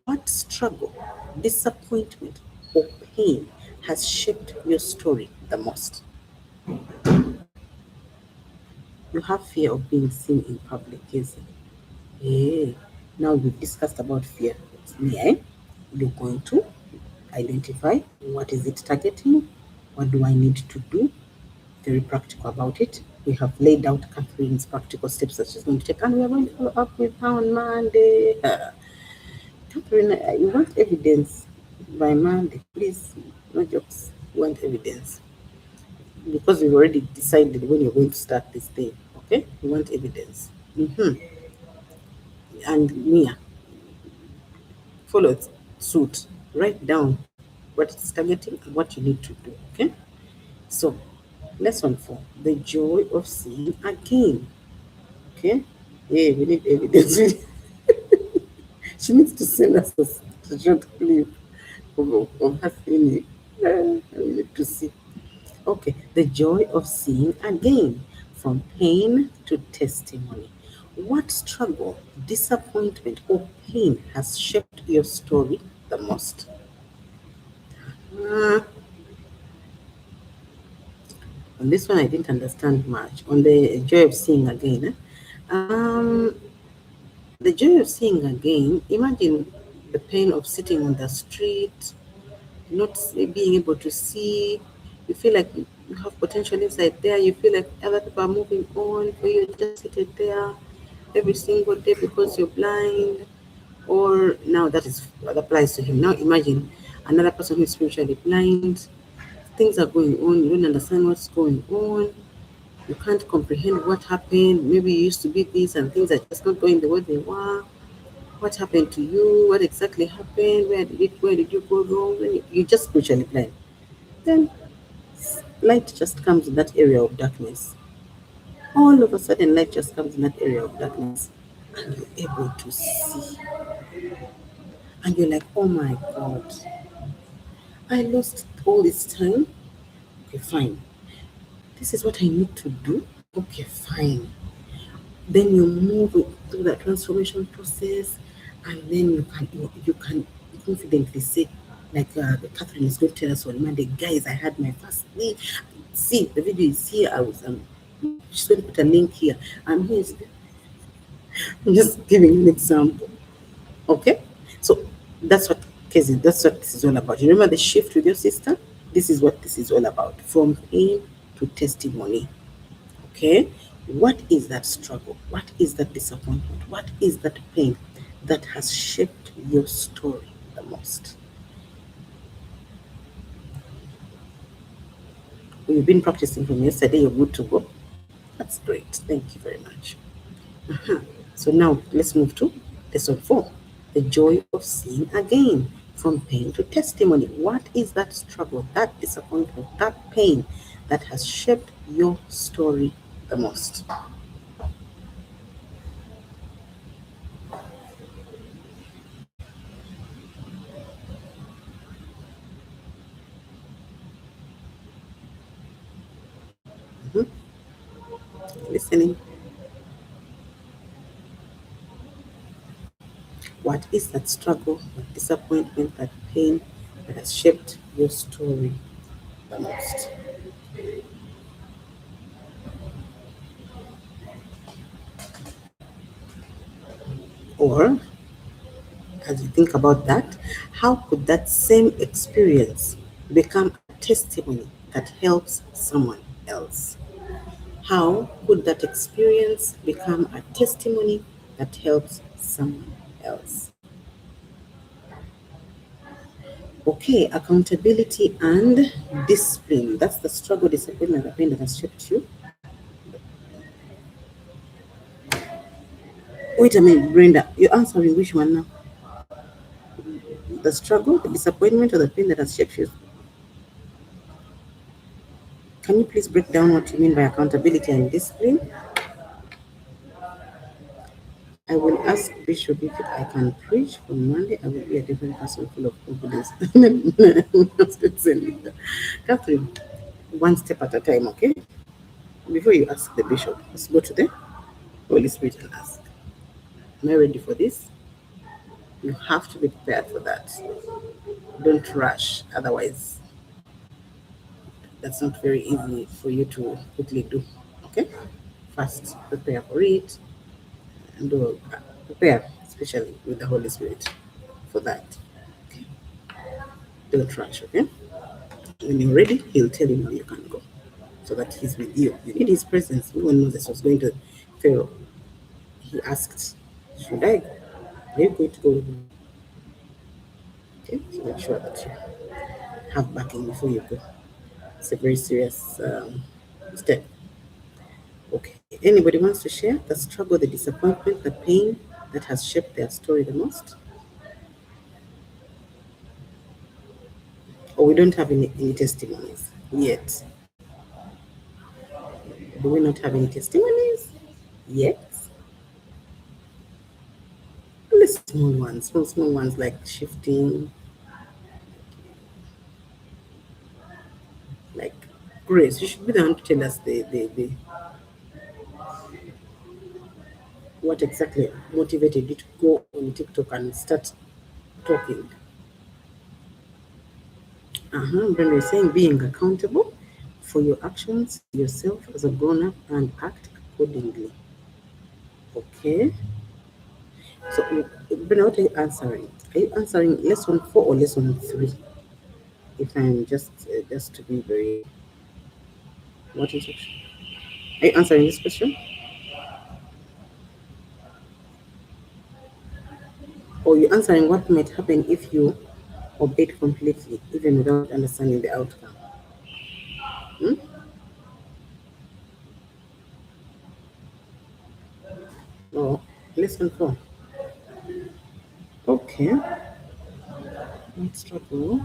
What struggle, disappointment, or pain has shaped your story the most? You have fear of being seen in public, is it? Yeah. Now we've discussed about fear. Yeah. You're going to identify what is it targeting, what do I need to do, very practical about it. We have laid out Catherine's practical steps that she's going to take, and we are going to follow up with her on Monday. Catherine, you want evidence by Monday, please. No jokes. You want evidence because we've already decided when you're going to start this day. Okay, you want evidence. And Mia, follow suit. Write down what it's targeting and what you need to do. Okay. So, lesson 4: the joy of seeing again. Okay. Yeah, we need evidence. She needs to send us a short clip of her seeing it. We need to see. Okay, the joy of seeing again, from pain to testimony. What struggle, disappointment, or pain has shaped your story the most? Uh, on this one, I didn't understand much. On the joy of seeing again, the joy of seeing again, imagine the pain of sitting on the street, not being able to see. You feel like you have potential inside there. You feel like other people are moving on, for you just seated there every single day because you're blind. Or now that is what applies to him. Now imagine another person who is spiritually blind. Things are going on. You don't understand what's going on. You can't comprehend what happened. Maybe you used to be this and things are just not going the way they were. What happened to you? What exactly happened? Where did you go wrong? You're just spiritually blind. Then light just comes in that area of darkness. All of a sudden, light just comes in that area of darkness, and you're able to see. And you're like, oh my God, I lost all this time. Okay, fine. This is what I need to do. Okay, fine. Then you move through that transformation process, and then you can confidently say, like Catherine is going to tell us on Monday, guys, I had my first day. See, the video is here. I was she's going to put a link here. I'm just giving you an example. Okay, so that's what that's what this is all about. You remember the shift with your sister? This is what this is all about. From pain to testimony. Okay, What is that struggle? What is that disappointment? What is that pain that has shaped your story the most? You've been practicing from yesterday, you're good to go. That's great. Thank you very much. So now let's move to lesson 4, the joy of seeing again, from pain to testimony. What is that struggle, that disappointment, that pain that has shaped your story the most? Mhm. Listening. What is that struggle, that disappointment, that pain that has shaped your story the most? Or, as you think about that, how could that same experience become a testimony that helps someone else? How could that experience become a testimony that helps someone else? Okay, accountability and discipline. That's the struggle, discipline, and the pain that has shaped you. Wait a minute, Brenda. You're answering which one now? The struggle, the disappointment, or the pain that has shaped you? Can you please break down what you mean by accountability and discipline? I will ask Bishop if I can preach from Monday. I will be a different person full of confidence. Catherine, one step at a time, okay? Before you ask the bishop, let's go to the Holy Spirit and ask. Am I ready for this? You have to be prepared for that. Don't rush, otherwise, that's not very easy for you to quickly do. Okay? First, prepare for it and prepare, especially with the Holy Spirit for that. Okay? Don't rush, okay? When you're ready, He'll tell you now you can go so that He's with you. You need His presence. When Moses was going to Pharaoh, he asked, should I go? Are you going to go with me? Okay, so make sure that you have backing before you go. It's a very serious step. Okay, anybody wants to share the struggle, the disappointment, the pain that has shaped their story the most? Or we don't have any testimonies yet? Do we not have any testimonies yet? Only small ones, small ones like shifting, like Grace. You should be the one to tell us the what exactly motivated you to go on TikTok and start talking. Brenda is saying being accountable for your actions yourself as a grown up and act accordingly. Okay. So, Brenda, what are you answering? Are you answering lesson 4 or lesson 3? If I'm just to be very, what is it? Are you answering this question? Or you answering what might happen if you obeyed completely, even without understanding the outcome? Hmm? Or lesson 4? Okay. What struggle,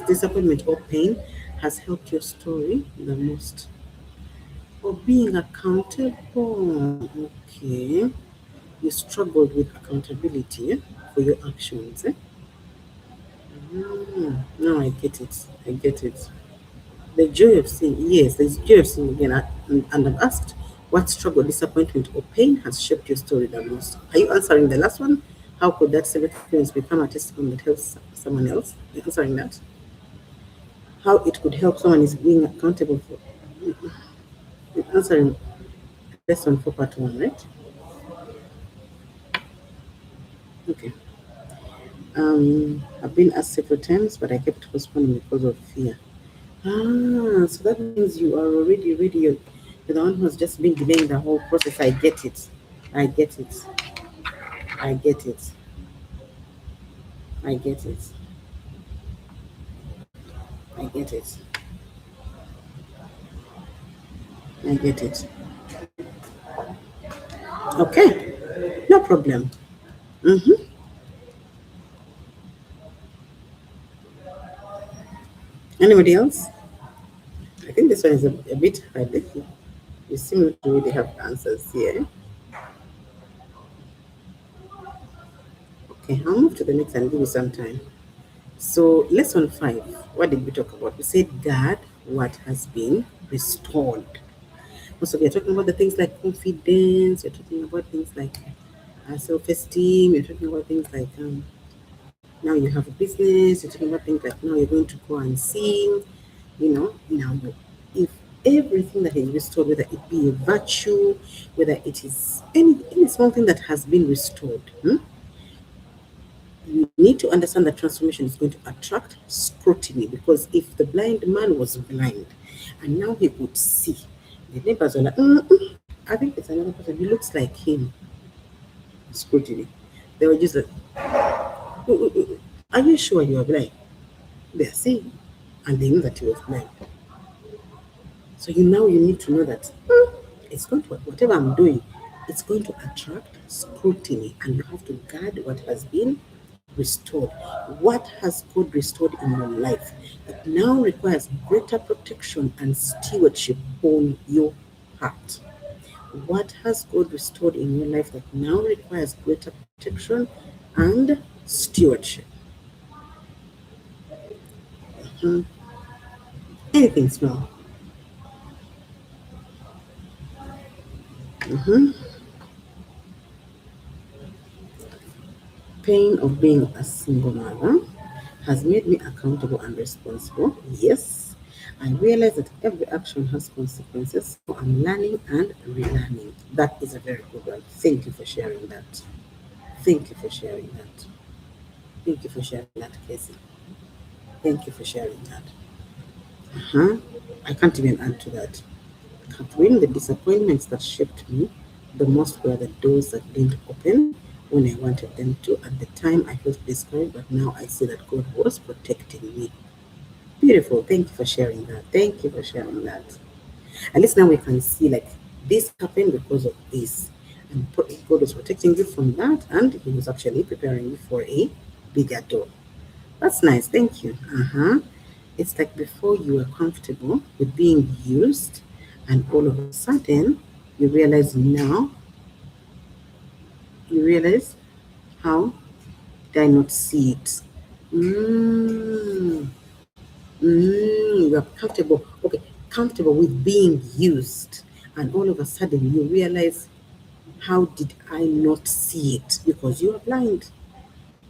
disappointment, or pain has helped your story the most? Or being accountable. Okay. You struggled with accountability for your actions. Now I get it. I get it. The joy of sin. Yes, there's joy of sin again. And I've asked what struggle, disappointment, or pain has shaped your story the most? Are you answering the last one? How could that same experience become a testimony that helps someone else? Are you answering that? How it could help someone is being accountable for. You're answering lesson for part 1, right? Okay. I've been asked several times, but I kept postponing because of fear. So that means you are already ready. You're You're the one who's just been delaying the whole process. I get it. I get it. I get it. I get it. I get it. I get it. Okay. No problem. Mm-hmm. Anybody else? I think this one is a bit hard. You seem to really have answers here. Okay, I'll move to the next and give you some time. So, lesson 5, what did we talk about? We said guard what has been restored. So, we are talking about the things like confidence, we're talking about things like self esteem, you're talking about things like now you have a business, you're talking about things like now you're going to go and sing, now if everything that is restored, whether it be a virtue, whether it is any small thing that has been restored, you need to understand that transformation is going to attract scrutiny, because if the blind man was blind and now he could see, the neighbors were like, I think it's another person, he looks like him. Scrutiny. They were just like, are you sure you are blind? They are saying, and they knew that he was blind. So you need to know that it's going to, whatever I'm doing, it's going to attract scrutiny, and you have to guard what has been restored. What has God restored in your life? It now requires greater protection and stewardship on your heart. What has God restored in your life that now requires greater protection and stewardship? Mhm. Anything small. Mhm. Pain of being a single mother has made me accountable and responsible. Yes, I realize that every action has consequences, so I'm learning and relearning. That is a very good one. Thank you for sharing that. Thank you for sharing that. Thank you for sharing that, Casey. Thank you for sharing that. Uh-huh. I can't even add to that. Catherine, the disappointments that shaped me the most were the doors that didn't open when I wanted them to. At the time, I felt discouraged, but now I see that God was protecting me. Beautiful. Thank you for sharing that. Thank you for sharing that. At least now we can see like this happened because of this. And God was protecting you from that, and He was actually preparing you for a bigger door. That's nice. Thank you. Uh-huh. It's like before you were comfortable with being used, and all of a sudden you realize how did I not see it? Mm, you're comfortable. Okay, comfortable with being used, and all of a sudden you realize, how did I not see it? Because you are blind.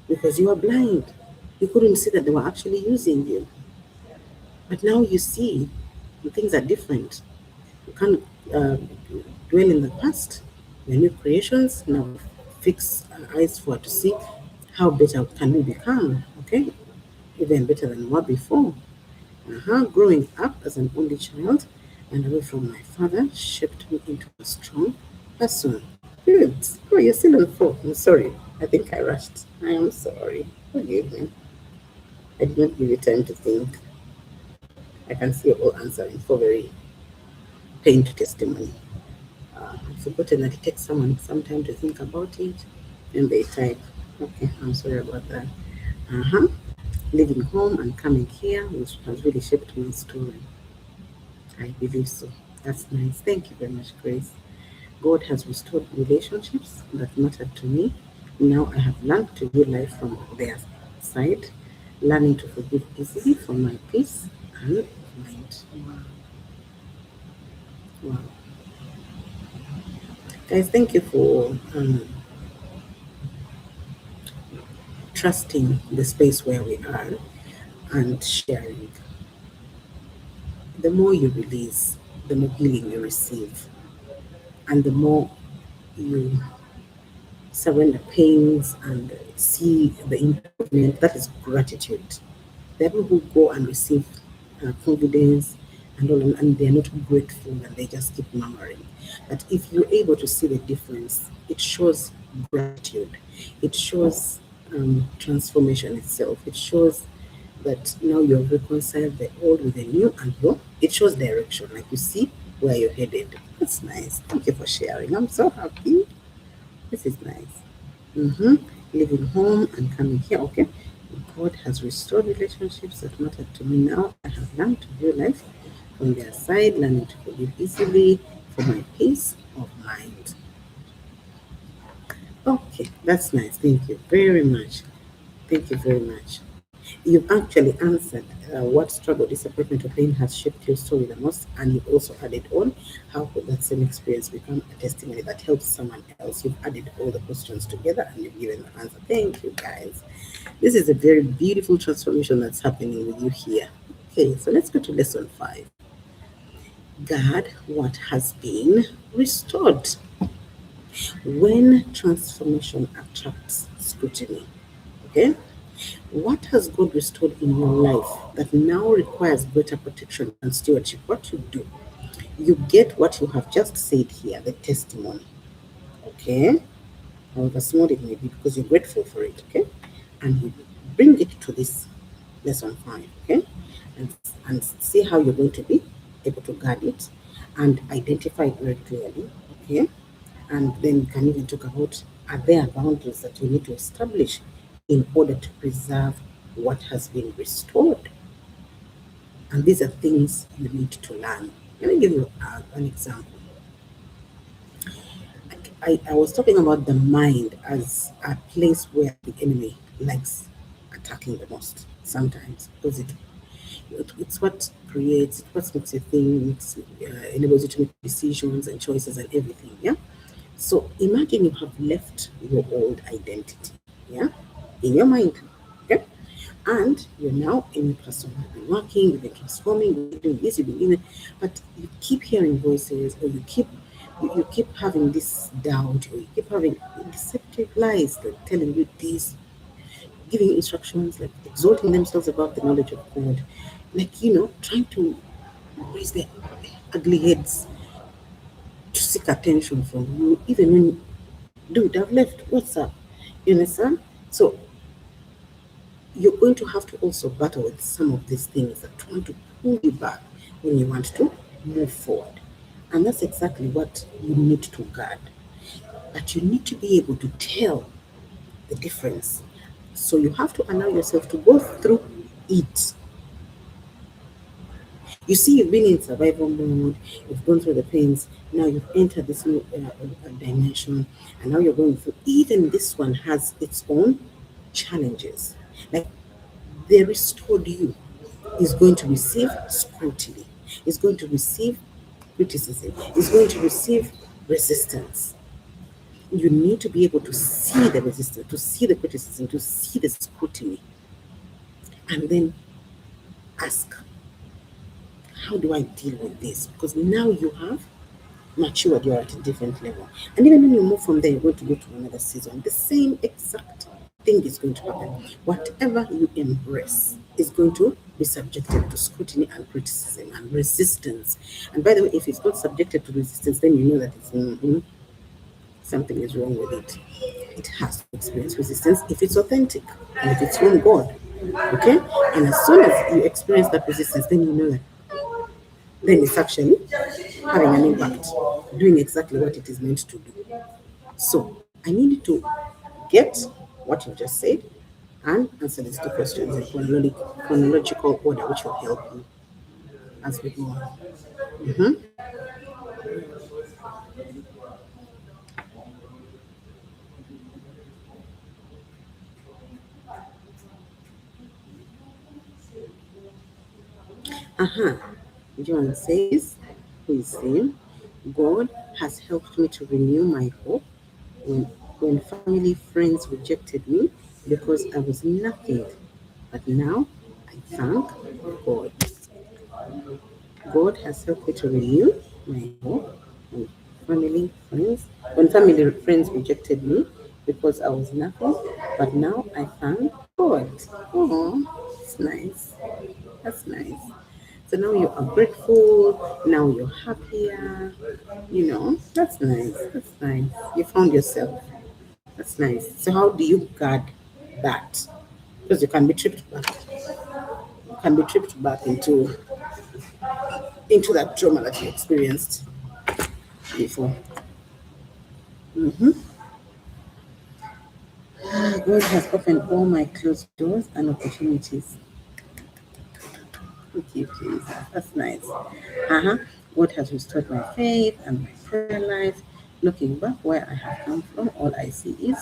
Because you are blind. You couldn't see that they were actually using you. But now you see, things are different. You can't dwell in the past. The new creations now fix eyes for to see how better can we become. Okay, even better than we were before. Growing up as an only child and away from my father shaped me into a strong person. Good. Oh, you're still on 4. I'm sorry. I think I rushed. I am sorry. Forgive me. I did not give you time to think. I can see you're all answering for very painful testimony. I've forgotten that it takes someone some time to think about it and they type. Okay, I'm sorry about that. Uh-huh. Leaving home and coming here, which has really shaped my story. I believe so. That's nice. Thank you very much, Grace. God has restored relationships that mattered to me. Now I have learned to view life from their side, learning to forgive easily for my peace and mind. Wow. Wow. Guys, thank you for trusting the space where we are and sharing. The more you release, the more healing you receive, and the more you surrender pains and see the improvement. That is gratitude. The people who go and receive confidence and they're not grateful and they just keep murmuring. But if you're able to see the difference, it shows gratitude. It shows transformation itself. It shows that now you're reconciled the old with the new, and it shows direction. Like you see where you're headed. That's nice. Thank you for sharing. I'm so happy. This is nice. Mm-hmm. Leaving home and coming here. Okay. God has restored relationships that matter to me now. I have learned to view life from their side, learning to forgive easily for my peace of mind. Okay, that's nice. Thank you very much. Thank you very much. You've actually answered what struggle, disappointment, or pain has shaped your story the most, and you've also added on how could that same experience become a testimony that helps someone else. You've added all the questions together and you've given the answer. Thank you, guys. This is a very beautiful transformation that's happening with you here. Okay, so let's go to lesson 5. Guard what has been restored. When transformation attracts scrutiny, okay? What has God restored in your life that now requires greater protection and stewardship? What you do, you get what you have just said here, the testimony, okay? However small it may be, because you're grateful for it, okay? And you bring it to this lesson 5, okay? And see how you're going to be able to guard it and identify it very clearly, okay? And then you can even talk about, are there boundaries that you need to establish in order to preserve what has been restored? And these are things you need to learn. Let me give you an example. I was talking about the mind as a place where the enemy likes attacking the most sometimes, because it's what creates, it's what makes you think, enables you to make decisions and choices and everything. Yeah. So imagine you have left your old identity, yeah, in your mind, okay, and you're now a new person. You've been working, you've been transforming, you've been doing this, you've been doing that, but you keep hearing voices, or you keep having this doubt, or you keep having deceptive lies that telling you this, giving you instructions, like exalting themselves above the knowledge of God, like trying to raise their ugly heads to seek attention from you, even when, dude, I've left. What's up? You understand? So you're going to have to also battle with some of these things that want to pull you back when you want to move forward. And that's exactly what you need to guard. But you need to be able to tell the difference. So you have to allow yourself to go through it. You see, you've been in survival mode, you've gone through the pains, now you've entered this new dimension, and now you're going through. Even this one has its own challenges. Like, the restored you is going to receive scrutiny, is going to receive criticism, is going to receive resistance. You need to be able to see the resistance, to see the criticism, to see the scrutiny, and then ask, how do I deal with this? Because now you have matured, you're at a different level. And even when you move from there, you're going to go to another season. The same exact thing is going to happen. Whatever you embrace is going to be subjected to scrutiny and criticism and resistance. And by the way, if it's not subjected to resistance, then you know that something is wrong with it. It has to experience resistance if it's authentic and if it's from God. Okay? And as soon as you experience that resistance, then you know that then it's actually having an impact, doing exactly what it is meant to do. So I need to get what you just said and answer these two questions in chronological order, which will help you as we go on. Mhm. Uh-huh. John says, who is saying, God has helped me to renew my hope when, when family friends rejected me because I was nothing. But now I thank God. God has helped me to renew my hope when family friends rejected me because I was nothing. But now I thank God. Oh, it's nice. That's nice. So now you are grateful. Now you're happier. That's nice. That's nice. You found yourself. That's nice. So how do you guard that? Because you can be tripped back. You can be tripped back into that trauma that you experienced before. God has opened all my closed doors and opportunities. Okay, please. That's nice. God has restored my faith and my prayer life. Looking back where I have come from, all I see is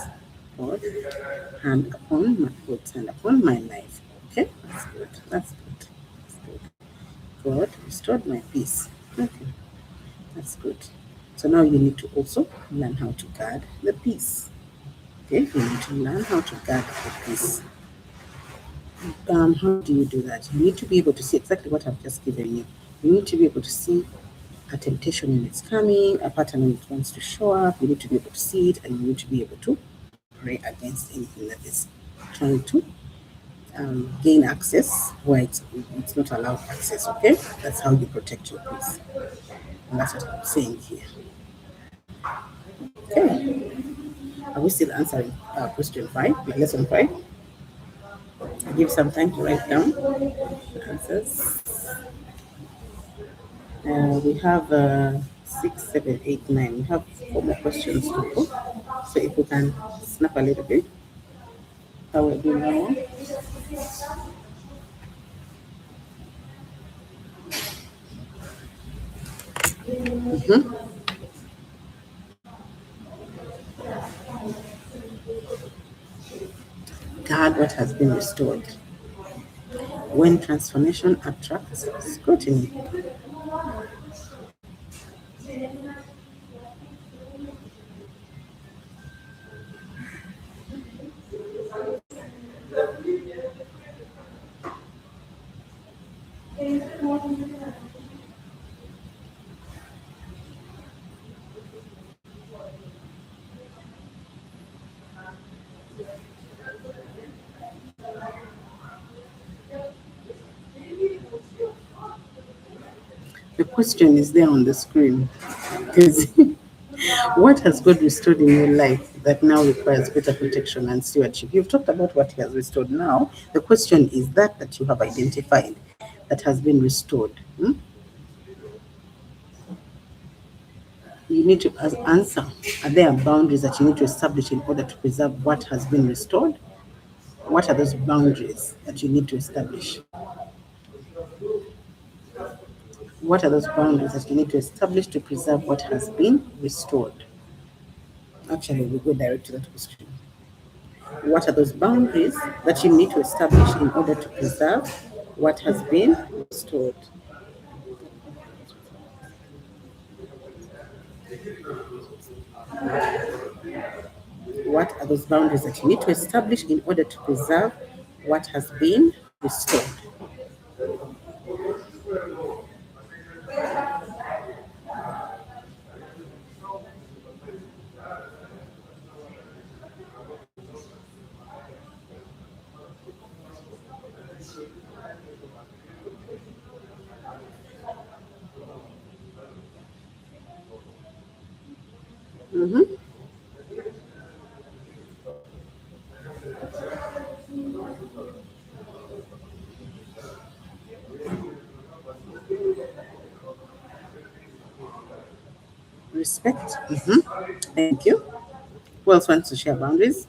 God God's hand upon my life. Okay, that's good. That's good. That's good. God restored my peace. Okay, that's good. So now you need to also learn how to guard the peace. Okay, you need to learn how to guard the peace. How do you do that? You need to be able to see exactly what I've just given you. You need to be able to see a temptation when it's coming, a pattern when it wants to show up. You need to be able to see it, and you need to be able to pray against anything that is trying to gain access where it's not allowed access. Okay, that's how you protect your peace, and that's what I'm saying here. Okay, are we still answering question 5, lesson 5? Give some time to write down the answers. We have 6, 7, 8, 9. We have 4 more questions to go. So if we can snap a little bit, how we're doing now. Guard what has been restored. When transformation attracts scrutiny. The question is there on the screen. Is what has God restored in your life that now requires better protection and stewardship? You've talked about what He has restored now. The question is that you have identified that has been restored. You need to answer. Are there boundaries that you need to establish in order to preserve what has been restored? What are those boundaries that you need to establish? What are those boundaries that you need to establish to preserve what has been restored? Actually, we go direct to that question. What are those boundaries that you need to establish in order to preserve what has been restored? What are those boundaries that you need to establish in order to preserve what has been restored? Mhm. Respect. Thank you. Who else wants to share boundaries?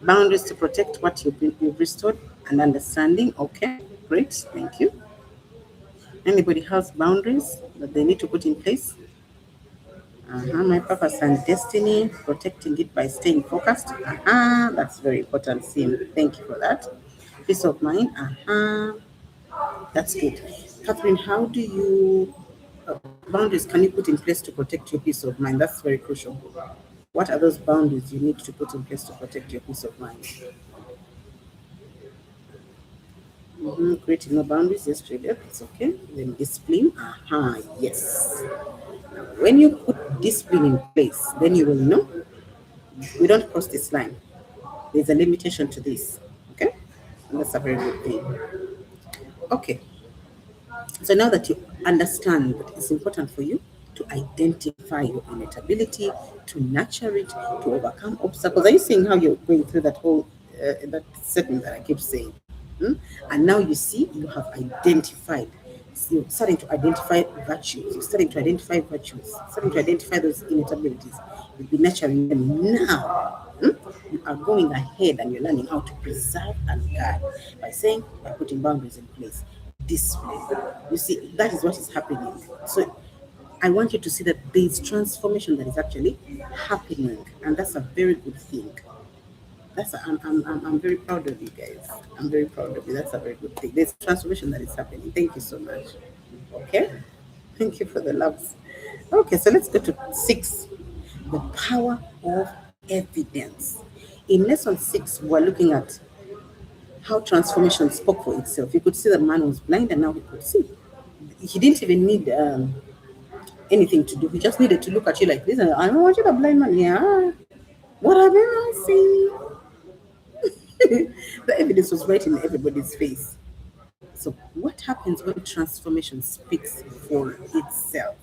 Boundaries to protect what you've restored and understanding. Okay, great. Thank you. Anybody has boundaries that they need to put in place? My purpose and destiny, protecting it by staying focused. That's very important, Sim. Thank you for that. Peace of mind. That's good. Catherine, how do you, what boundaries can you put in place to protect your peace of mind? That's very crucial. What are those boundaries you need to put in place to protect your peace of mind? Creating no boundaries, yes, Juliet, it's okay. Then discipline, yes. When you put discipline in place, then you will know we don't cross this line. There's a limitation to this, okay? And that's a very good thing. Okay, So now that you understand that it's important for you to identify your innate ability, to nurture it, to overcome obstacles. Are you seeing how you're going through that whole that segment that I keep saying? Hmm? And now you see you have identified. So you're starting to identify virtues. You're starting to identify virtues. Starting to identify those innate abilities. You'll be nurturing them now. Hmm? You are going ahead and you're learning how to preserve and guard by saying, by putting boundaries in place. Discipline. You see, that is what is happening. So I want you to see that there is transformation that is actually happening, and that's a very good thing. I'm very proud of you guys. I'm very proud of you. That's a very good thing. There's transformation that is happening. Thank you so much. Okay, thank you for the loves. Okay, so let's go to 6, the power of evidence. In lesson 6, we're looking at how transformation spoke for itself. You could see the man was blind and now he could see. He didn't even need anything to do. He just needed to look at you like this. And I want you, the blind man. Yeah. What have I seen? The evidence was right in everybody's face. So, what happens when transformation speaks for itself?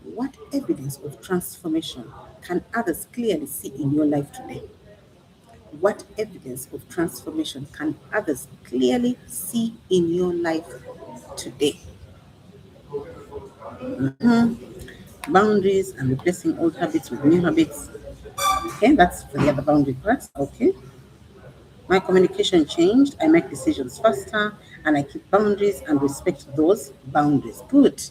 What evidence of transformation can others clearly see in your life today? What evidence of transformation can others clearly see in your life today? Boundaries and replacing old habits with new habits. Okay, that's for the other boundary parts. Okay. My communication changed. I make decisions faster and I keep boundaries and respect those boundaries. Good.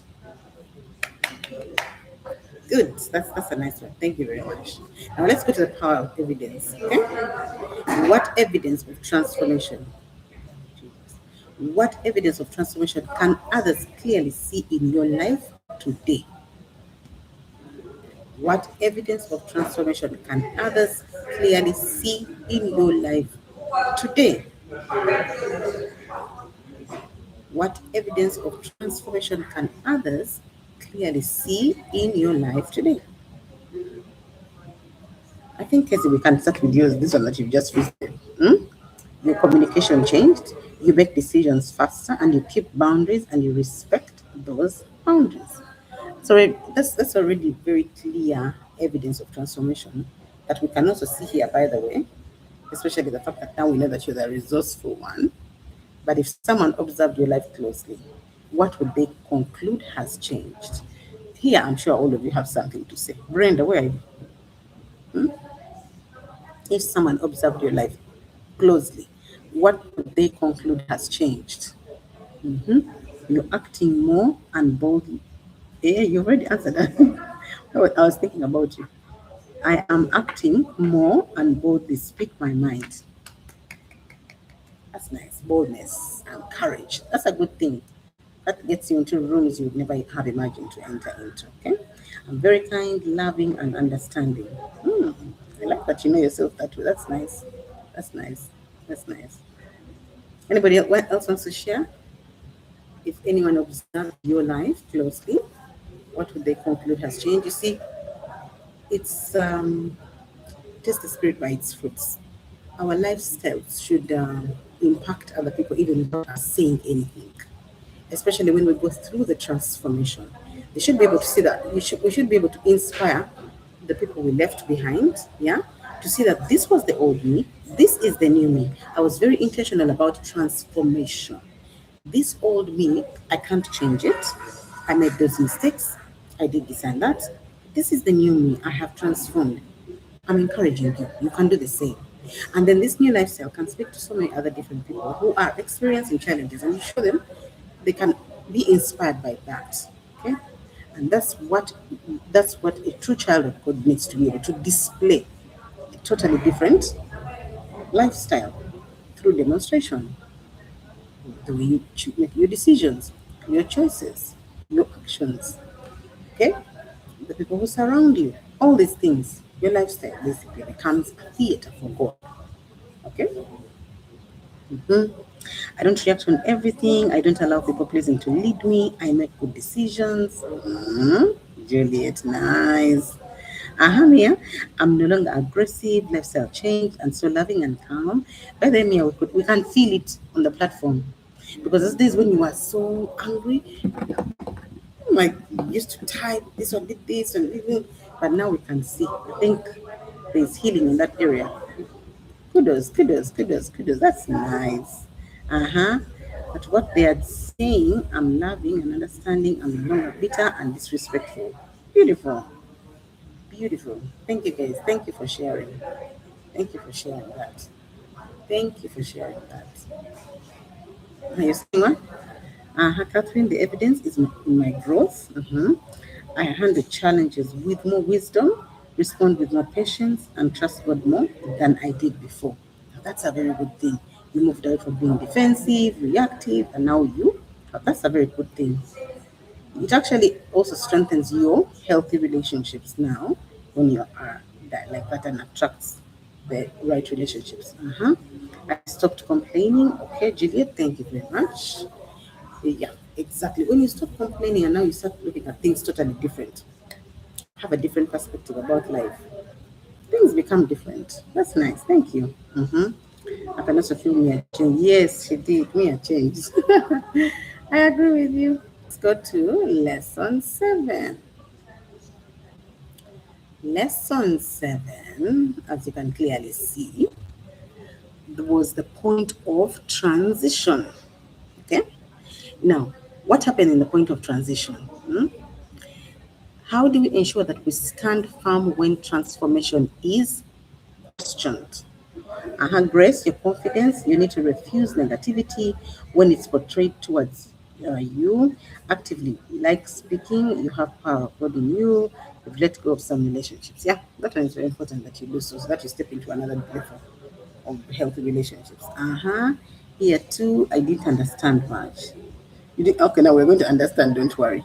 Good. That's a nice one. Thank you very much. Now let's go to the power of evidence. Okay. What evidence of transformation? What evidence of transformation can others clearly see in your life today? What evidence of transformation can others clearly see in your life today? What evidence of transformation can others clearly see in your life today? I think, Casey, we can start with yours. This one that you've just visited. Your communication changed, you make decisions faster, and you keep boundaries and you respect those boundaries. So that's already very clear evidence of transformation that we can also see here, by the way, especially the fact that now we know that you're the resourceful one. But if someone observed your life closely, what would they conclude has changed? Here, I'm sure all of you have something to say. Brenda, where are you? If someone observed your life closely, what would they conclude has changed? Mhm. You're acting more and boldly. Yeah, you already answered that. I was thinking about you. I am acting more and boldly speak my mind. That's nice. Boldness and courage. That's a good thing. That gets you into rooms you would never have imagined to enter into. Okay? I'm very kind, loving, and understanding. I like that you know yourself that way. That's nice. That's nice. That's nice. Anybody else wants to share? If anyone observed your life closely, what would they conclude has changed? You see, it's just the spirit by its fruits. Our lifestyles should impact other people even without us saying anything, especially when we go through the transformation. They should be able to see that we should be able to inspire the people we left behind, yeah, to see that this was the old me, this is the new me. I was very intentional about transformation. This old me, I can't change it. I made those mistakes. I did this and that. This is the new me. I have transformed. I'm encouraging you. You can do the same. And then this new lifestyle can speak to so many other different people who are experiencing challenges, and you show them they can be inspired by that. Okay? And that's what a true child of God needs to be able to display a totally different lifestyle through demonstration, the way you make your decisions, your choices, your actions. Okay? The people who surround you, all these things, your lifestyle basically becomes a theater for God. Okay? Mhm. I don't react on everything. I don't allow people pleasing to lead me. I make good decisions. Juliet, nice. Mia, I'm no longer aggressive, lifestyle change, and so loving and calm. By the way, Mia, we can feel it on the platform. Because those days when you are so angry, like you used to type this or did this and even, but now we can see. I think there's healing in that area. Kudos, kudos, kudos, kudos. That's nice. Uh-huh. But what they are saying, I'm loving and understanding, I'm no longer bitter and disrespectful. Beautiful. Beautiful. Thank you guys. Thank you for sharing. Thank you for sharing that. Thank you for sharing that. Are you saying what? Catherine, the evidence is in my growth. I handle challenges with more wisdom, respond with more patience, and trust God more than I did before. Now, that's a very good thing. You moved out from being defensive, reactive, and now that's a very good thing. It actually also strengthens your healthy relationships now when you are like that and attracts the right relationships. I stopped complaining. Okay, Juliet, thank you very much. Yeah, exactly. When you stop complaining and now you start looking at things totally different, have a different perspective about life, things become different. That's nice. Thank you. I can also feel me a change. Yes, she did. Me a change. I agree with you. Let's go to lesson 7. Lesson 7, as you can clearly see, was the point of transition. Okay. Now, what happened in the point of transition? How do we ensure that we stand firm when transformation is questioned? Grace, your confidence. You need to refuse negativity when it's portrayed towards you. Actively, like speaking, you have power of God in you. You've let go of some relationships. Yeah, that one is very important that you do so that you step into another level of healthy relationships. Here too, I didn't understand much. You did okay. Now we're going to understand. Don't worry.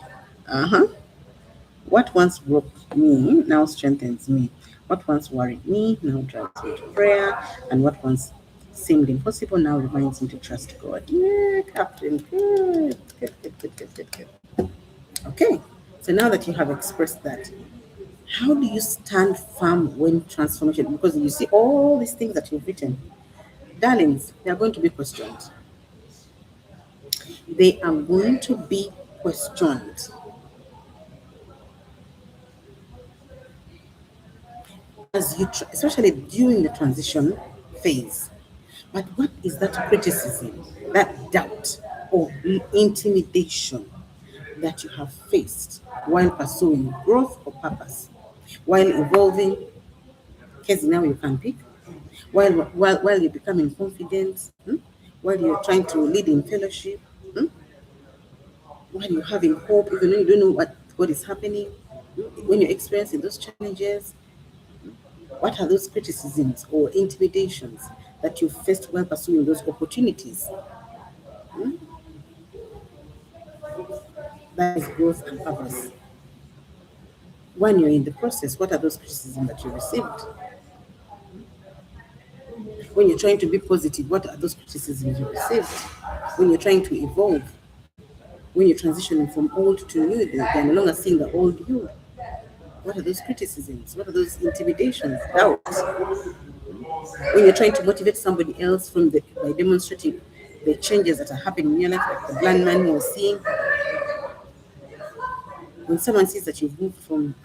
What once broke me now strengthens me. What once worried me now drives me to prayer. And what once seemed impossible now reminds me to trust God. Yeah, Captain. Good. Good, good, good, good, good, good. Okay. So now that you have expressed that, how do you stand firm when transformation? Because you see all these things that you've written, darlings, they are going to be questioned. They are going to be questioned. As especially during the transition phase. But what is that criticism, that doubt, or intimidation that you have faced while pursuing growth or purpose, while evolving? Because now you can pick, while you're becoming confident, while you're trying to lead in fellowship, while you're having hope, even though you don't know what is happening, when you're experiencing those challenges. What are those criticisms or intimidations that you faced while pursuing those opportunities? That is growth and purpose. When you're in the process, what are those criticisms that you received? When you're trying to be positive, what are those criticisms you received? When you're trying to evolve, when you're transitioning from old to new, they're no longer seeing the old you. What are those criticisms? What are those intimidations, doubts? When you're trying to motivate somebody else by demonstrating the changes that are happening in your life, like the blind man who was seeing, when someone sees that you've moved from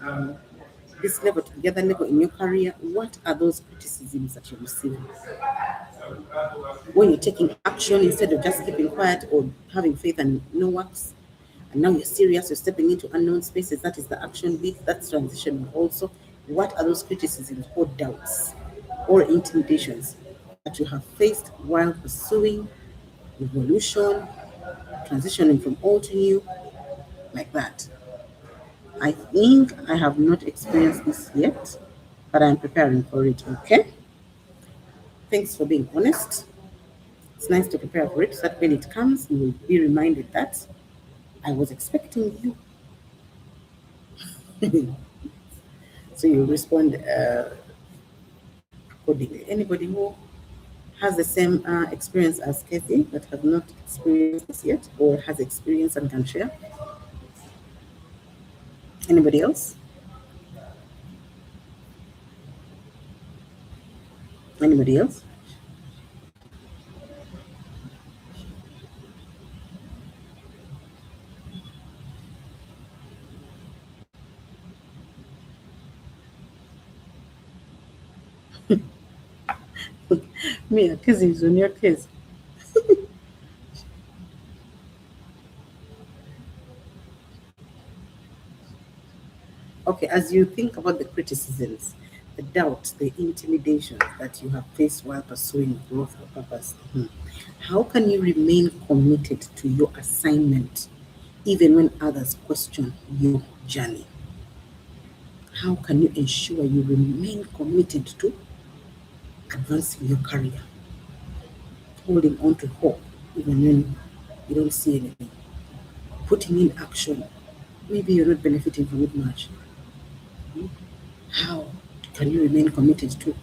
this level to the other level in your career, what are those criticisms that you're receiving? When you're taking action instead of just keeping quiet or having faith and no works, and now you're serious, you're stepping into unknown spaces, that is the action bit, that's transition also. What are those criticisms or doubts or intimidations that you have faced while pursuing evolution, transitioning from old to new, like that? I think I have not experienced this yet, but I'm preparing for it, okay? Thanks for being honest. It's nice to prepare for it so that when it comes, you will be reminded that I was expecting you. So you respond accordingly. Anybody who has the same experience as Kathy but has not experienced this yet or has experience and can share? Anybody else? Anybody else? Me, case is on your case. Okay, as you think about the criticisms, the doubts, the intimidations that you have faced while pursuing growth or purpose, how can you remain committed to your assignment even when others question your journey? How can you ensure you remain committed to advancing your career, holding on to hope even when you don't see anything, putting in action? Maybe you're not benefiting from it much. How can you remain committed to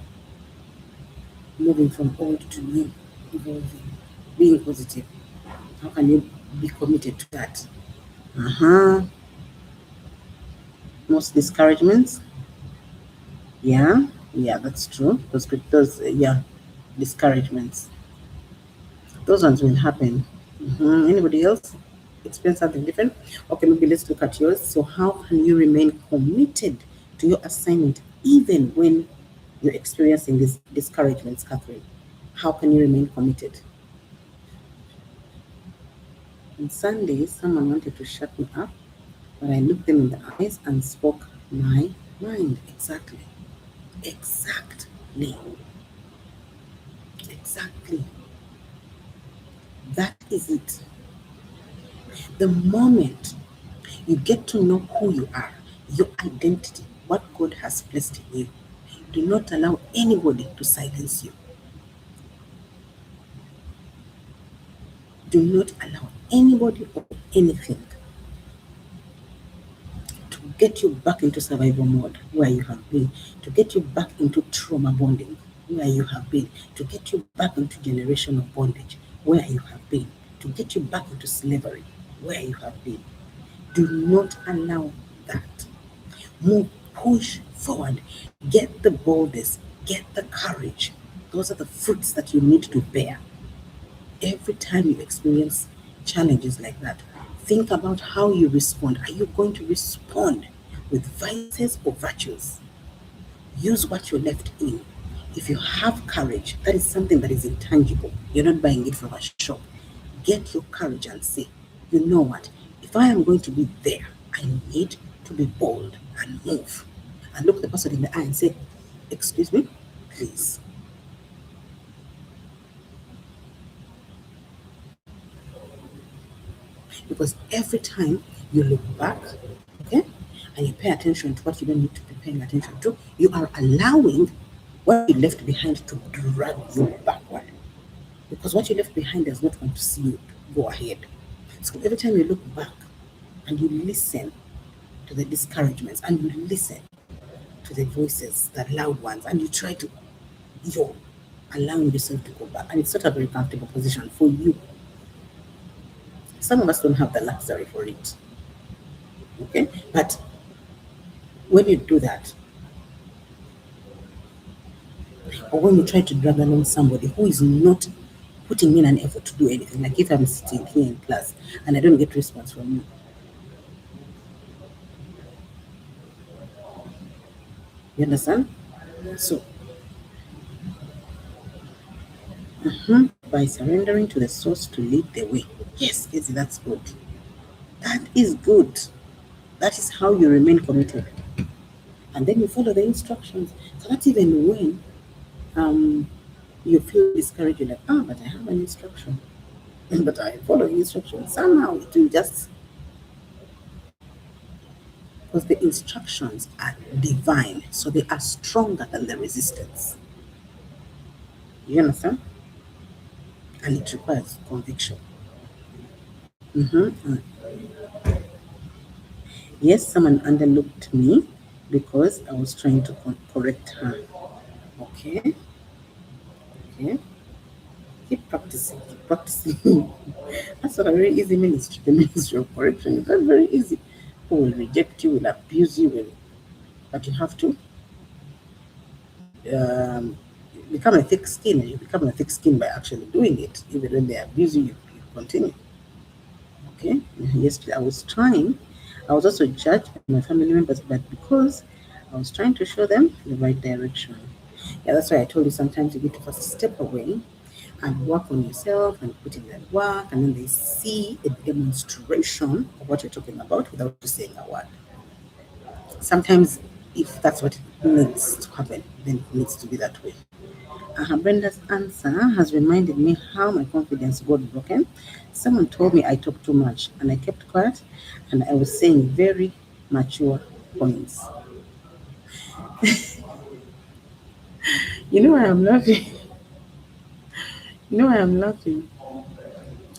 moving from old to new, evolving, being positive? How can you be committed to that? Uh-huh. Most discouragements. Yeah, yeah, that's true. Those, yeah, discouragements. Those ones will happen. Anybody else experience something different? Okay, maybe let's look at yours. So, how can you remain committed to your assignment even when you're experiencing these discouragements, Catherine? How can you remain committed? On Sunday, someone wanted to shut me up, but I looked them in the eyes and spoke my mind. Exactly. Exactly. Exactly. That is it. The moment you get to know who you are, your identity, what God has placed in you, do not allow anybody to silence you. Do not allow anybody or anything to get you back into survival mode where you have been, to get you back into trauma bonding where you have been, to get you back into generational bondage where you have been, to get you back into slavery where you have been. Do not allow that. Move, push forward, get the boldness, get the courage. Those are the fruits that you need to bear. Every time you experience challenges like that, think about how you respond. Are you going to respond with vices or virtues? Use what you're left in. If you have courage, that is something that is intangible. You're not buying it from a shop. Get your courage and say, you know what? If I am going to be there, I need to be bold and move. And look the person in the eye and say, excuse me, please. Because every time you look back, okay, and you pay attention to what you don't need to be paying attention to, you are allowing what you left behind to drag you backward. Because what you left behind is not going to see you go ahead. So every time you look back and you listen to the discouragements and you listen to the voices, the loud ones, and you try to, you're allowing yourself to go back. And it's not a very comfortable position for you. Some of us don't have the luxury for it. Okay? But when you do that, or when you try to drag along somebody who is not putting in an effort to do anything, like if I'm sitting here in class and I don't get response from you, you understand? So, by surrendering to the source to lead the way. Yes, yes, that's good. That is good. That is how you remain committed. And then you follow the instructions. So that's even when you feel discouraged, you're like, but I have an instruction. But I follow the instructions. Somehow it will just, because the instructions are divine, so they are stronger than the resistance. You understand? And it requires conviction. Mm. Yes, someone underlooked me because I was trying to correct her. Okay, okay. Keep practicing, keep practicing. That's not a very easy ministry. The ministry of correction is not very easy. Who will reject you, will abuse you, will, but you have to um, become a thick skin, and you become a thick skin by actually doing it. Even when they abuse you, you continue. Okay. Yesterday I was trying. I was also judged by my family members, but because I was trying to show them the right direction. Yeah, that's why I told you sometimes you need to first step away and work on yourself and put in that work, and then they see a demonstration of what you're talking about without you saying a word. Sometimes, if that's what it needs to happen, then it needs to be that way. Brenda's answer has reminded me how my confidence got broken. Someone told me I talk too much, and I kept quiet, and I was saying very mature points. You know why I'm laughing? You know why I'm laughing?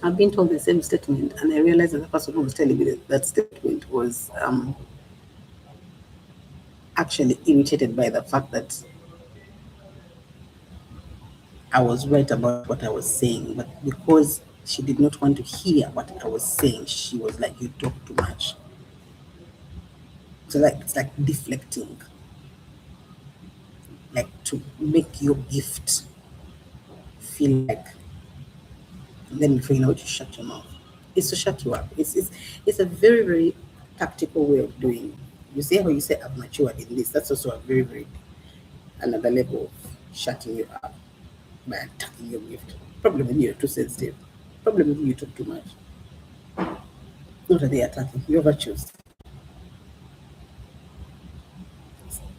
I've been told the same statement, and I realized that the person who was telling me that statement was actually irritated by the fact that I was right about what I was saying, but because she did not want to hear what I was saying, she was like, "You talk too much." So like it's like deflecting, like to make your gift feel like then before you know it, you shut your mouth. It's to shut you up. It's a very, very tactical way of doing. You see how you say I've matured in this. That's also a very, very another level of shutting you up by attacking your gift. Problem with you, you're too sensitive. Problem with you, you talk too much. Not that they attacking your virtues.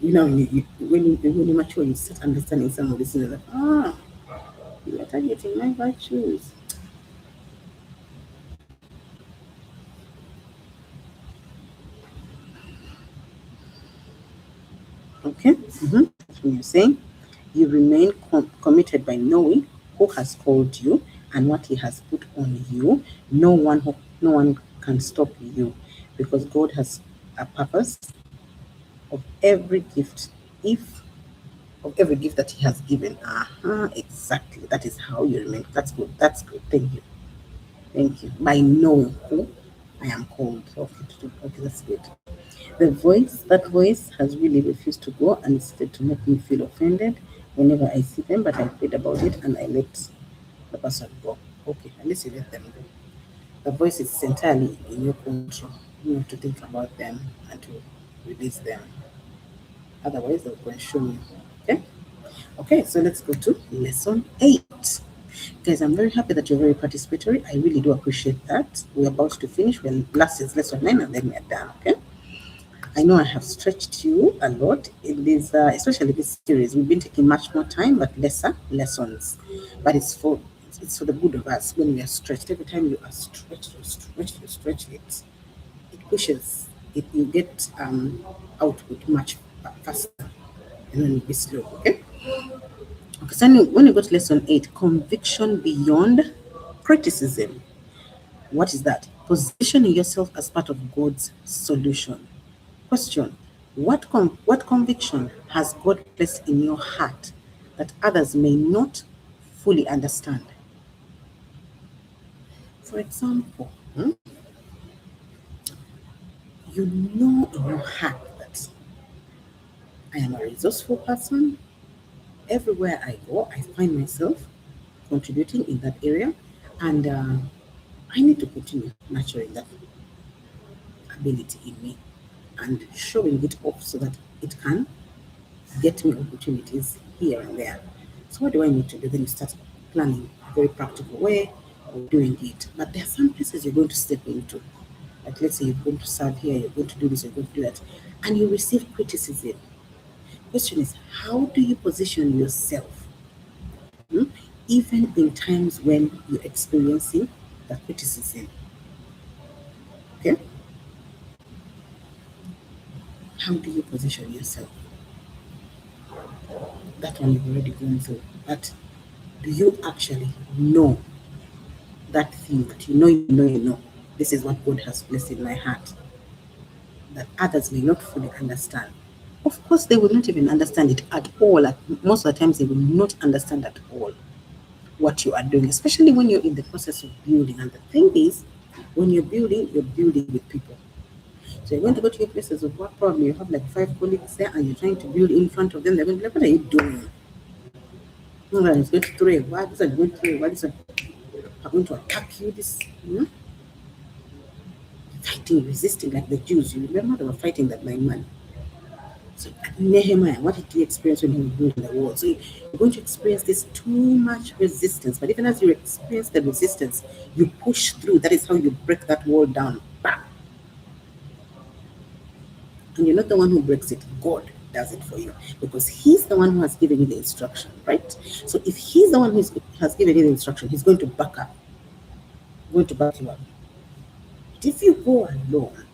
You know, when you mature, you start understanding some of these things. Like, you are targeting my virtues. Okay? That's what you're saying. You remain committed by knowing who has called you and what he has put on you. No one can stop you because God has a purpose of every gift. If of every gift that he has given. Exactly. That is how you remain. That's good. That's good. Thank you. Thank you. By knowing who I am called. Okay, that's good. That voice has really refused to go and instead to make me feel offended whenever I see them, but I prayed about it and I let the person go. Okay, at least you let them go. The voice is entirely in your control. You have to think about them and to release them. Otherwise, they'll consume you. Okay? Okay, so let's go to lesson 8. Guys, I'm very happy that you're very participatory. I really do appreciate that. We're about to finish. Well, last is lesson 9 and then we're done. Okay? I know I have stretched you a lot in this, especially this series. We've been taking much more time, but lesser lessons. But it's for the good of us when we are stretched. Every time you are stretched, you stretch it. It pushes. It you get output much faster, and then you be slow. Okay. Okay. So when you go to lesson 8, conviction beyond criticism. What is that? Positioning yourself as part of God's solution. Question: what conviction has God placed in your heart that others may not fully understand? For example, you know in your heart that I am a resourceful person. Everywhere I go, I find myself contributing in that area, and I need to continue nurturing that ability in me and showing it off so that it can get me opportunities here and there. So what do I need to do? Then you start planning a very practical way of doing it. But there are some places you're going to step into. Like let's say you're going to serve here, you're going to do this, you're going to do that, and you receive criticism. Question is, how do you position yourself, hmm, even in times when you're experiencing the criticism? Okay, how do you position yourself? That one you've already gone through. But do you actually know that thing that you know, this is what God has placed in my heart that others may not fully understand? Of course, they will not even understand it at all. Most of the times, they will not understand at all what you are doing, especially when you're in the process of building. And the thing is, when you're building with people. So you're going to go to your places of work, probably you have like 5 colleagues there, and you're trying to build in front of them. They're going to be like, "What are you doing?" No, it's going to throw a word. This is going to throw a word. This is going to attack you. Fighting, resisting like the Jews. You remember they were fighting that 9 man. So Nehemiah, what did he experience when he was building the wall? So you're going to experience this too much resistance. But even as you experience the resistance, you push through. That is how you break that wall down. Bam! And you're not the one who breaks it. God does it for you because He's the one who has given you the instruction, right? So if He's the one who has given you the instruction, He's going to back up, going to back you up. But if you go alone,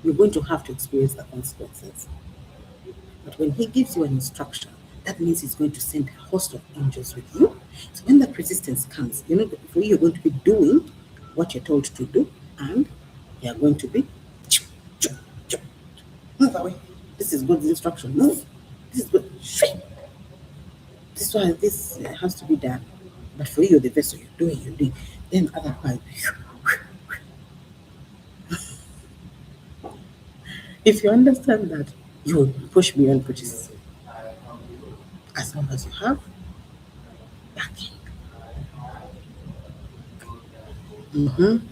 you're going to have to experience the consequences. But when He gives you an instruction, that means He's going to send a host of angels with you. So when that resistance comes, you know, for you, you're going to be doing what you're told to do, and you're going to be move away. This is God's instruction. Move. This is good. This is why this has to be done. But for you, the vessel, you're doing. Then other part, if you understand that, you will push beyond criticism. As long as you have backing. Mhm.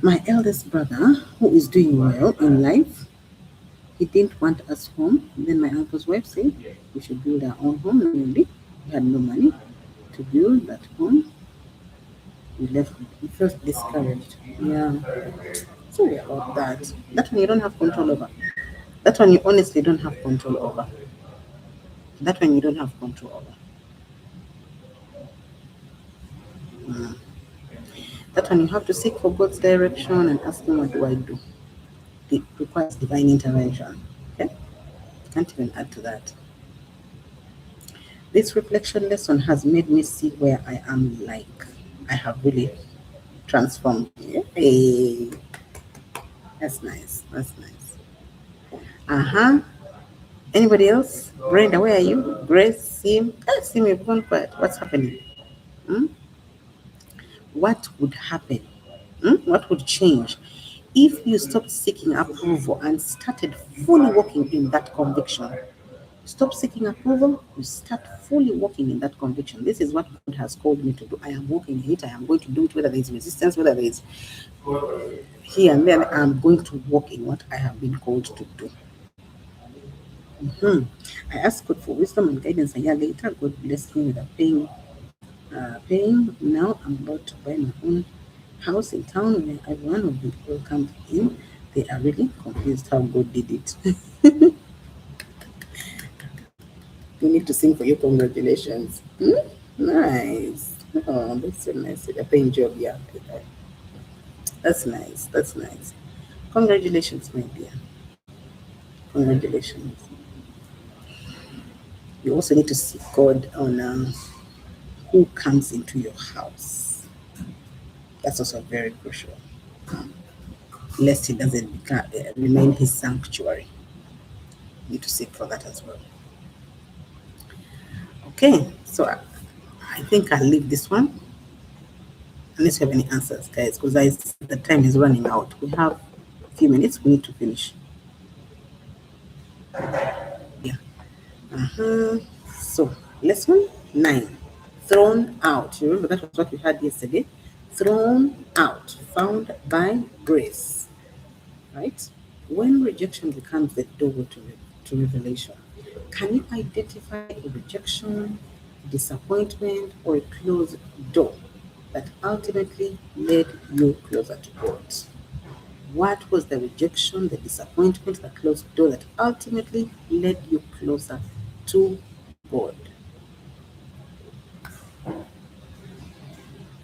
My eldest brother, who is doing well in life, he didn't want us home. Then my uncle's wife said we should build our own home. Mainly, we had no money to build that home. We left. We felt discouraged. Yeah. Sorry about that. That one you don't have control over. That one you honestly don't have control over. That one you don't have control over. Mm. That one you have to seek for God's direction and ask Him, what do I do? It requires divine intervention. Okay? Can't even add to that. This reflection lesson has made me see where I am like. I have really transformed. Hey, that's nice. That's nice. Uh-huh. Anybody else? Brenda, where are you? Grace, Sim. Sim, you've gone quiet. What's happening? Hmm? What would happen? What would change if you stopped seeking approval and started fully walking in that conviction? Stop seeking approval, you start fully walking in that conviction. This is what God has called me to do. I am walking in it. I am going to do it, whether there is resistance, whether there is here and there. I'm going to walk in what I have been called to do. Mhm. I asked God for wisdom and guidance a year later. God blessed me with a paying. Now I'm about to buy my own house in town where everyone will be welcomed in. They are really confused how God did it. You need to sing for your congratulations. Nice. Oh, that's so nice. A paying job, yeah. That's nice. That's nice. Congratulations, my dear. Congratulations. You also need to seek God on who comes into your house. That's also very crucial. Lest he doesn't remain his sanctuary. You need to seek for that as well. Okay, so I think I'll leave this one unless you have any answers, guys, because I see the time is running out. We have a few minutes. We need to finish. Yeah. Uh-huh. So, lesson 9. Thrown out. You remember that was what we had yesterday? Thrown out. Found by grace. Right? When rejection becomes the door to revelation, can you identify a rejection, disappointment, or a closed door that ultimately led you closer to God? What was the rejection, the disappointment, the closed door that ultimately led you closer to God?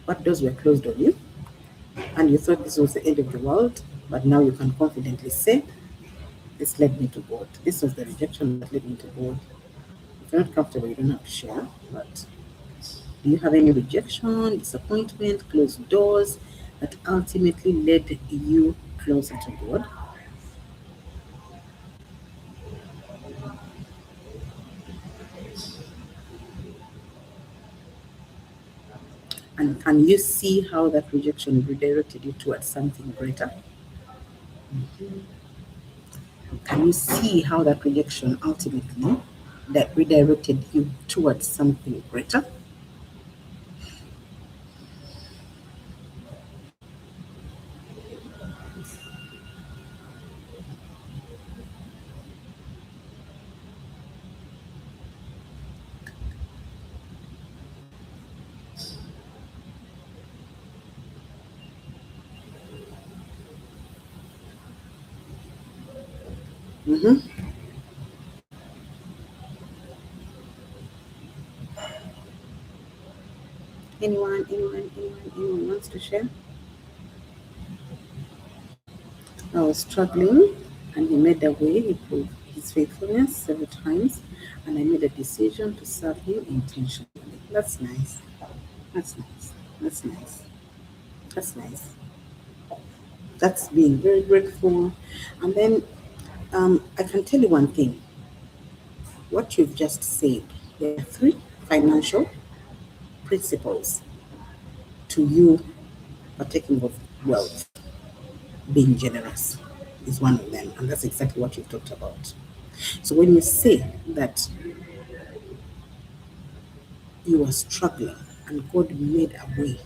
What doors were closed on you? And you thought this was the end of the world, but now you can confidently say, this led me to God. This was the rejection that led me to God. If you're not comfortable, you don't have to share. But do you have any rejection, disappointment, closed doors that ultimately led you closer to God? And can you see how that rejection redirected you towards something greater? Can you see how that rejection ultimately that redirected you towards something greater? Mm-hmm. Anyone wants to share? I was struggling, and he made a way. He proved his faithfulness several times, and I made a decision to serve him intentionally. That's nice. That's nice. That's nice. That's nice. That's being very grateful. And then I can tell you one thing. What you've just said, there are three financial principles to you partaking of wealth. Being generous is one of them, and that's exactly what you've talked about. So when you say that you were struggling and God made a way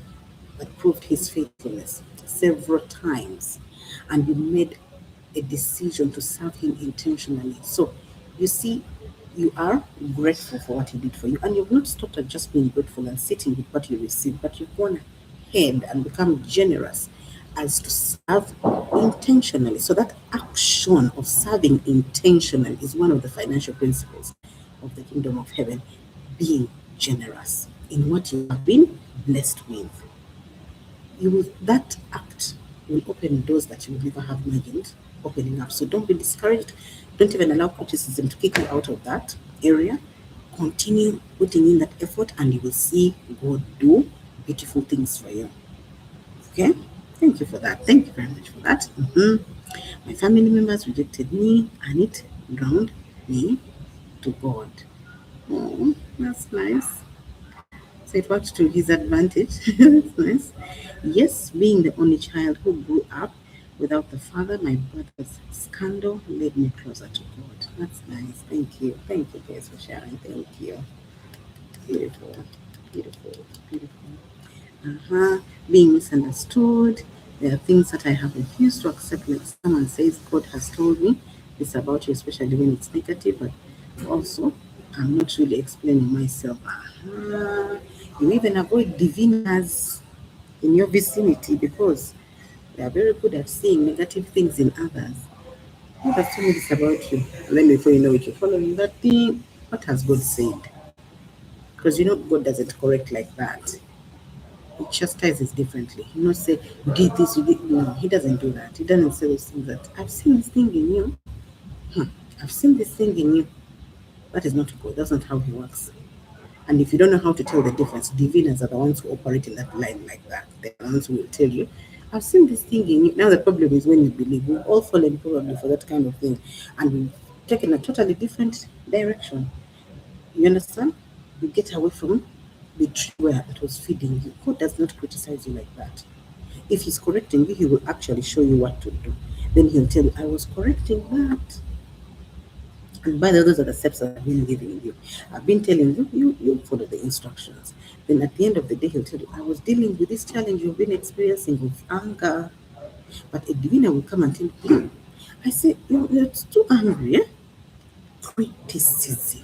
that proved his faithfulness several times, and you made a decision to serve him intentionally. So you see, you are grateful for what he did for you, and you've not stopped at just being grateful and sitting with what you received, but you've gone ahead and become generous as to serve intentionally. So that action of serving intentionally is one of the financial principles of the kingdom of heaven, being generous in what you have been blessed with. You will, that act will open doors that you will never have imagined opening up. So don't be discouraged. Don't even allow criticism to kick you out of that area. Continue putting in that effort, and you will see God do beautiful things for you. Okay? Thank you for that. Thank you very much for that. My family members rejected me, and it drowned me to God. Oh, that's nice. So it worked to his advantage. That's nice. Yes, being the only child who grew up without the father, my brother's scandal led me closer to God. That's nice. Thank you. Thank you guys for sharing. Thank you. Beautiful. Beautiful. Beautiful. Being misunderstood. There are things that I have refused to accept. Like someone says, God has told me this about you, especially when it's negative, but also I'm not really explaining myself. You even avoid diviners in your vicinity because they are very good at seeing negative things in others. God has told me this about you. And then before you know it, you're following that thing. What has God said? Because you know God doesn't correct like that. He chastises differently. He not say you did this, you did no. He doesn't do that. He doesn't say those things that I've seen this thing in you. Hmm. I've seen this thing in you. That is not God. That's not how He works. And if you don't know how to tell the difference, diviners are the ones who operate in that line like that. They're the ones who will tell you, I've seen this thing in you. Now the problem is when you believe. We've all fallen probably for that kind of thing. And we've taken a totally different direction. You understand? You get away from the tree where it was feeding you. God does not criticize you like that. If He's correcting you, He will actually show you what to do. Then He'll tell you, I was correcting that. And by the way, those are the steps that I've been giving you. I've been telling you, you follow the instructions. Then at the end of the day, He'll tell you, I was dealing with this challenge you've been experiencing with anger. But a diviner will come and tell you, I say, you're too angry. Eh? Criticism,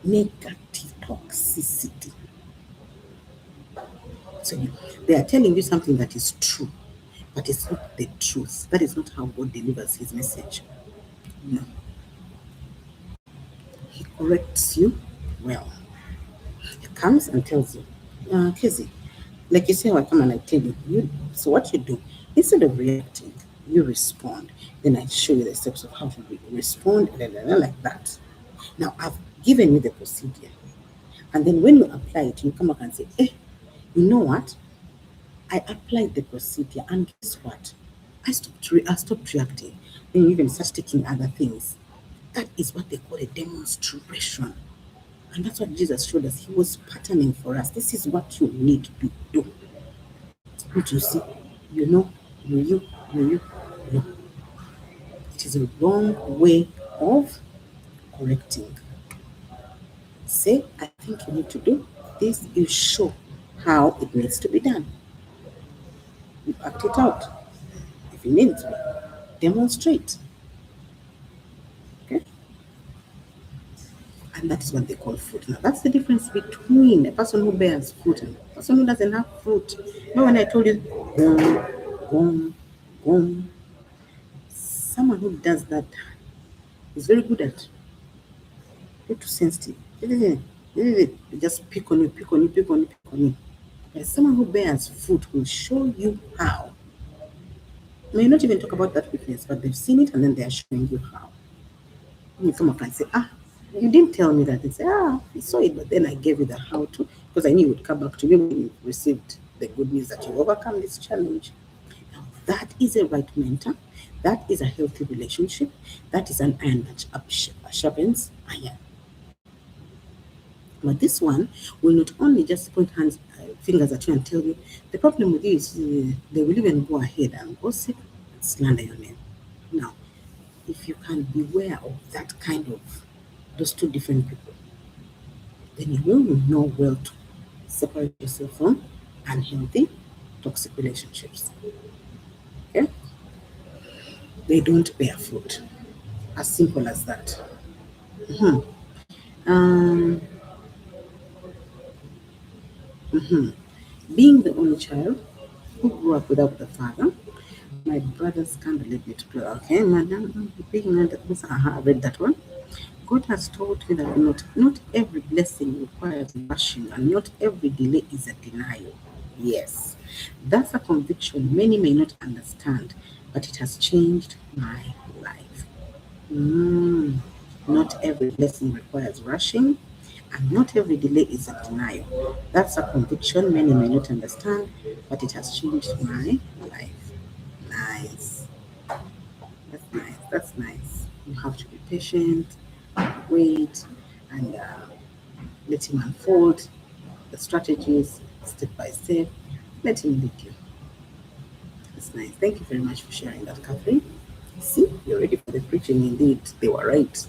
negative toxicity. So they are telling you something that is true, but it's not the truth. That is not how God delivers His message. No, He corrects you well. He comes and tells you, Kizzy, like you say, I come and I tell you, so what you do, instead of reacting, you respond. Then I show you the steps of how to respond, like that. Now, I've given you the procedure. And then when you apply it, you come back and say, you know what? I applied the procedure, and guess what? I stopped reacting. Then you even start taking other things. That is what they call a demonstration. And that's what Jesus showed us. He was patterning for us. This is what you need to do. Don't you see? You know, you. No. It is a wrong way of correcting. Say, I think you need to do this. You show how it needs to be done. You act it out. If you need to, demonstrate. Okay? And that is what they call fruit. Now, that's the difference between a person who bears fruit and a person who doesn't have fruit. You know, when I told you, gum, gum, gum, someone who does that He's very good at. You're too sensitive. They just pick on you, pick on you, pick on you, pick on you. But someone who bears fruit will show you how. May not even talk about that weakness, but they've seen it and then they are showing you how. You come up and say, you didn't tell me that. And say, I saw it, but then I gave you the how to, because I knew you would come back to me when you received the good news that you overcome this challenge. Now, that is a right mentor. That is a healthy relationship. That is an iron that sharpens iron. But this one will not only just point fingers at you and tell you, the problem with you is they will even go ahead and gossip and slander your name. Now, if you can beware of that kind of those two different people, then you will know well to separate yourself from unhealthy, toxic relationships. Okay? They don't bear fruit. As simple as that. Mhm. Um, Being the only child who grew up without the father, my brothers can't believe it. Okay, madam, being under I read that one. God has told me that not every blessing requires rushing and not every delay is a denial. Yes, that's a conviction many may not understand, but it has changed my life. Mm, Not every blessing requires rushing, and not every delay is a denial. That's a conviction many may not understand, but it has changed my life. Nice. That's nice. That's nice. You have to be patient, wait, and let him unfold the strategies step by step. Let him lead you. That's nice. Thank you very much for sharing that, Catherine. See, you're ready for the preaching. Indeed, they were right.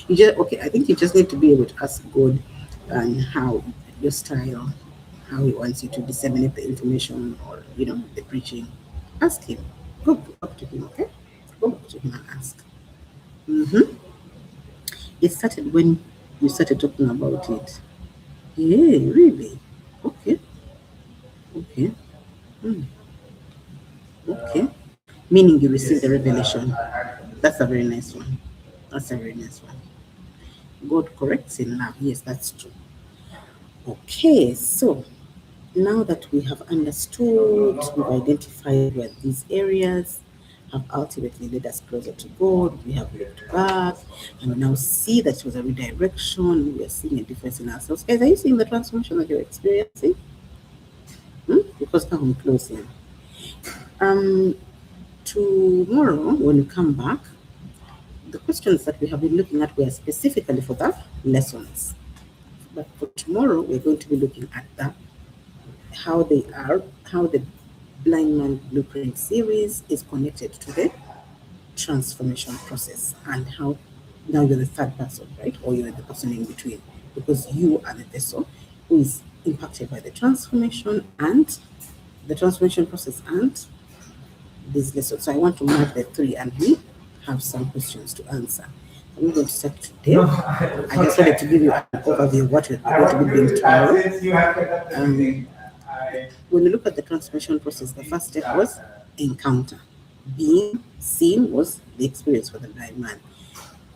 You just okay. I think you just need to be able to ask God and how your style, how He wants you to disseminate the information or the preaching. Ask Him. Go back to Him. Okay, go back to Him and ask. hmm It started when you started talking about it. Yeah, really. Okay, okay, okay. Meaning you received the revelation. That's a very nice one. That's a very nice one. God corrects in love. Yes, that's true. Okay, so now that we have understood, we've identified where these areas have ultimately led us closer to God, we have looked back and we now see that it was a redirection, we are seeing a difference in ourselves. Guys, are you seeing the transformation that you're experiencing? Because now I'm closing. Um, Tomorrow, when you come back, the questions that we have been looking at were specifically for the lessons. But for tomorrow, we're going to be looking at how the Blind Man Blueprint series is connected to the transformation process and how now you're the third person, right? Or you're the person in between because you are the vessel who is impacted by the transformation process and this lesson. So I want to mark the three and we have some questions to answer. I'm going to start today. I just wanted to give you an overview of what we're going to be doing tomorrow. When you look at the transformation process, the first step was encounter. Being seen was the experience for the blind man.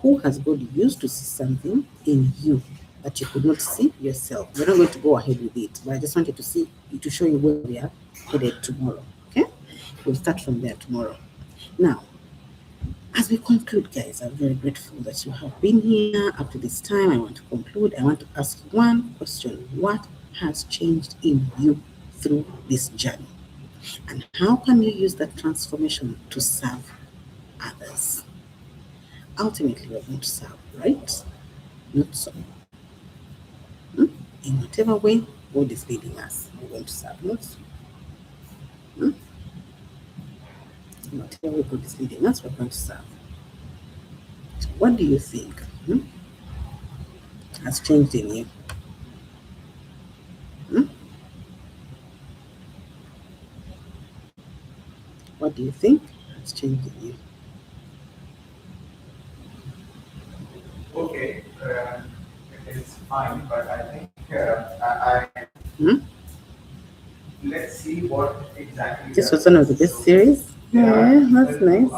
Who has God used to see something in you that you could not see yourself? We're not going to go ahead with it, but I just wanted to show you where we are headed tomorrow. Okay? We'll start from there tomorrow. Now, as we conclude, guys, I'm very grateful that you have been here up to this time. I want to conclude. I want to ask one question. What has changed in you through this journey? And how can you use that transformation to serve others? Ultimately, we're going to serve, right? Not so. Hmm? In whatever way God is leading us, we're going to serve, not so. Hmm? In whatever way God is leading us, we're going to serve. So what do you think has changed in you? Hmm? What do you think has changed in you? Okay, it is fine, but I think I Hmm? let's see what exactly. This was one of the best series. Yeah, that's nice.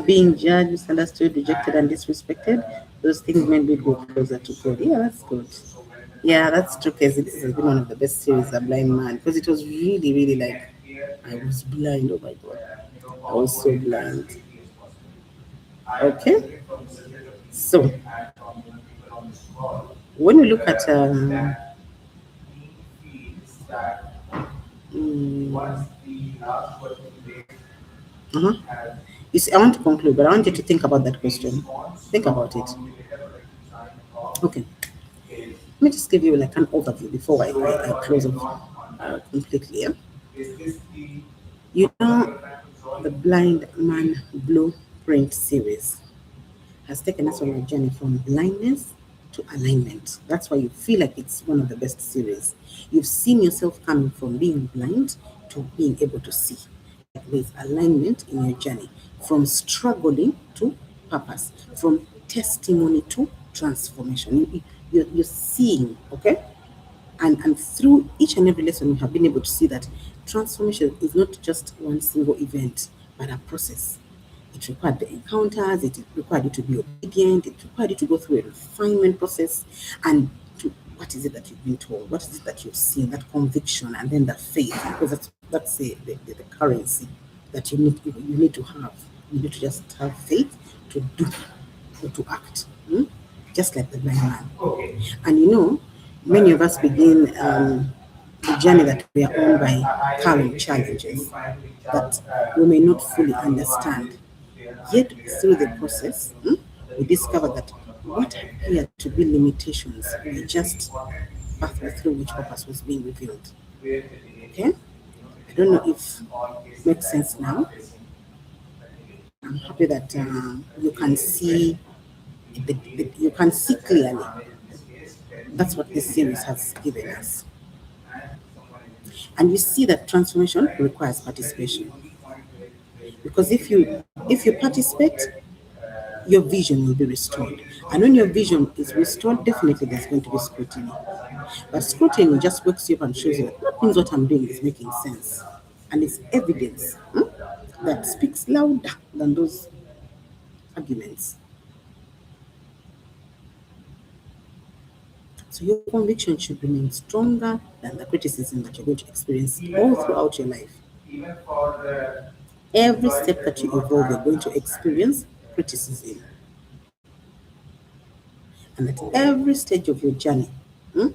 Being judged, misunderstood, rejected, and disrespected, those things made me go closer to God. Yeah, that's good. Yeah, that's true, because this has been one of the best series, The Blind Man, because it was really, really like I was blind. Oh my God, I was so blind. Okay, so when we look at mm, uh-huh. You see, I want to conclude, but I want you to think about that question. Think about it. Okay. Let me just give you like an overview before I close off completely. Yeah? You know, the Blind Man Blueprint series has taken us on a journey from blindness to alignment. That's why you feel like it's one of the best series. You've seen yourself coming from being blind to being able to see. Like there's alignment in your journey from struggling to purpose, from testimony to transformation. You're seeing, okay? And through each and every lesson, we have been able to see that transformation is not just one single event, but a process. It required the encounters, it required you to be obedient, it required you to go through a refinement process and to what is it that you've been told, what is it that you've seen, that conviction, and then the faith, because that's the currency that you need to have. You need to just have faith to do or to act. Just like the blind man. And many of us begin the journey that we are on by carrying challenges that we may not fully understand. Yet, through the process, we discover that what appeared to be limitations were just pathway through which purpose was being revealed. Okay? I don't know if it makes sense now. I'm happy that you can see you can see clearly. That's what this series has given us. And you see that transformation requires participation. Because if you participate, your vision will be restored. And when your vision is restored, definitely there's going to be scrutiny. But scrutiny just wakes you up and shows you that means what I'm doing is making sense. And it's evidence that speaks louder than those arguments. So your conviction should remain stronger than the criticism that you're going to experience all throughout your life. Every step that you evolve, you're going to experience criticism. And at every stage of your journey, hmm,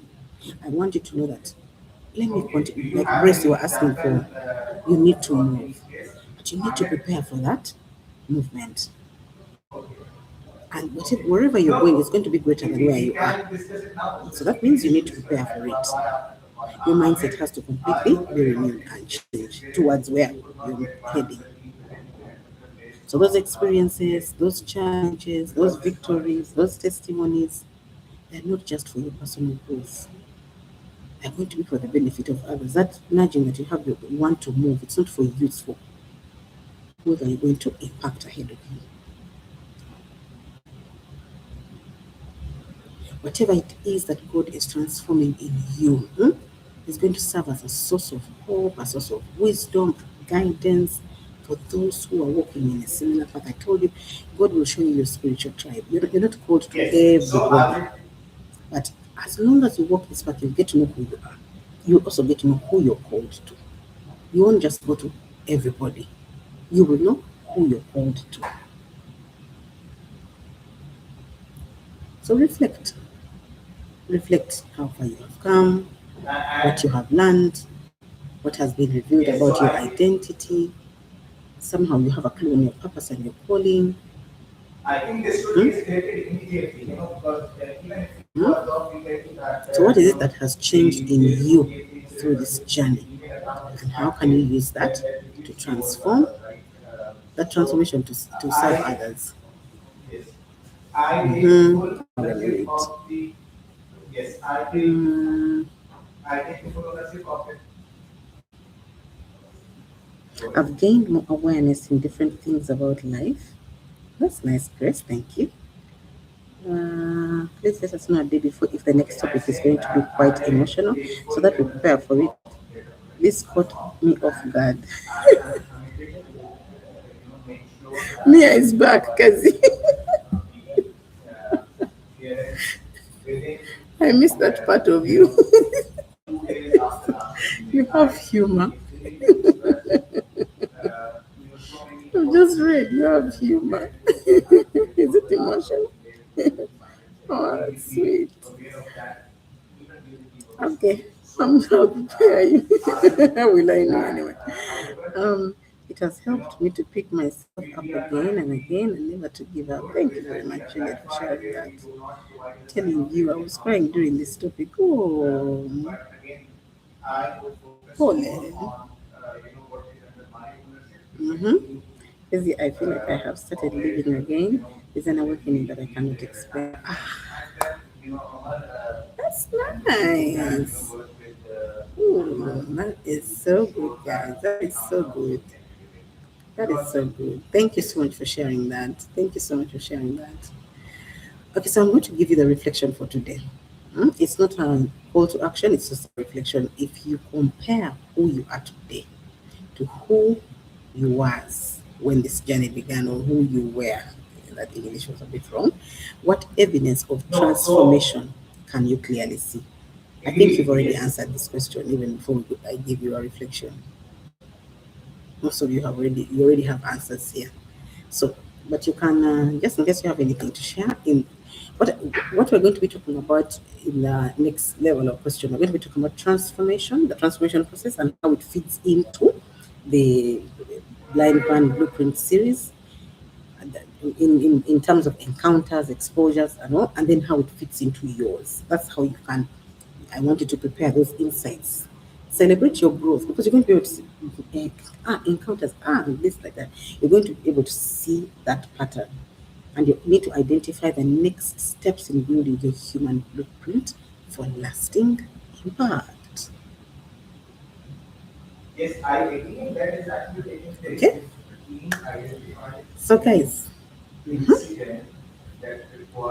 I want you to know that. Let me continue. Like Grace, you were asking for, you need to move. But you need to prepare for that movement. And wherever you're going is going to be greater than where you are. So that means you need to prepare for it. Your mindset has to completely be renewed and change towards where you're heading. So those experiences, those challenges, those victories, those testimonies, they're not just for your personal growth. They're going to be for the benefit of others. That nudging that you have, you want to move, it's not for you, it's for who are you going to impact ahead of you. Whatever it is that God is transforming in you is going to serve as a source of hope, a source of wisdom, guidance for those who are walking in a similar path. I told you, God will show you your spiritual tribe. You're not called to everybody, but as long as you walk this path, you get to know who you are. You also get to know who you're called to. You won't just go to everybody. You will know who you're called to. So reflect. Reflect how far you have come, what you have learned, what has been revealed about your identity. Somehow you have a clue on your purpose and your calling. I think this should be stated immediately, because even if you So what is it that has changed in you through this journey? And how can you use that to transform that transformation to serve others? I'm gonna read. Mm, I've gained more awareness in different things about life. That's nice, Grace. Thank you. Please let us know a day before if the next topic is going to be quite emotional so that we prepare for it. This caught me off guard. Mia is back, Kazi. I missed that part of you. You have humor. I've just read you have humor. Is it emotional? Oh, that's sweet. Okay, I'm not prepared. Will I know anyway? Um, it has helped me to pick myself up again and again and never to give up. Thank you very much, Juliet, for sharing that. Telling you, I was crying during this topic. Oh, Paul. Mm-hmm. I feel like I have started living again. It's an awakening that I cannot explain. That's nice. Ooh, that is so good, guys. That is so good. That is so good. Thank you so much for sharing that. Thank you so much for sharing that. Okay, so I'm going to give you the reflection for today. It's not a call to action, it's just a reflection. If you compare who you are today to who you was when this journey began or who you were, that English was a bit wrong, what evidence of transformation can you clearly see? I think you've already answered this question even before I give you a reflection. Most of you already have answers here. So, but you can just in case you have anything to share in what we're going to be talking about in the next level of question. We're going to be talking about transformation, the transformation process, and how it fits into the blind band blueprint series, and in terms of encounters, exposures, and all, and then how it fits into yours. That's how you can. I want you to prepare those insights. Celebrate your growth because you're going to be able to see encounters, this like that. You're going to be able to see that pattern. And you need to identify the next steps in building your human blueprint for lasting impact. Okay? So, guys,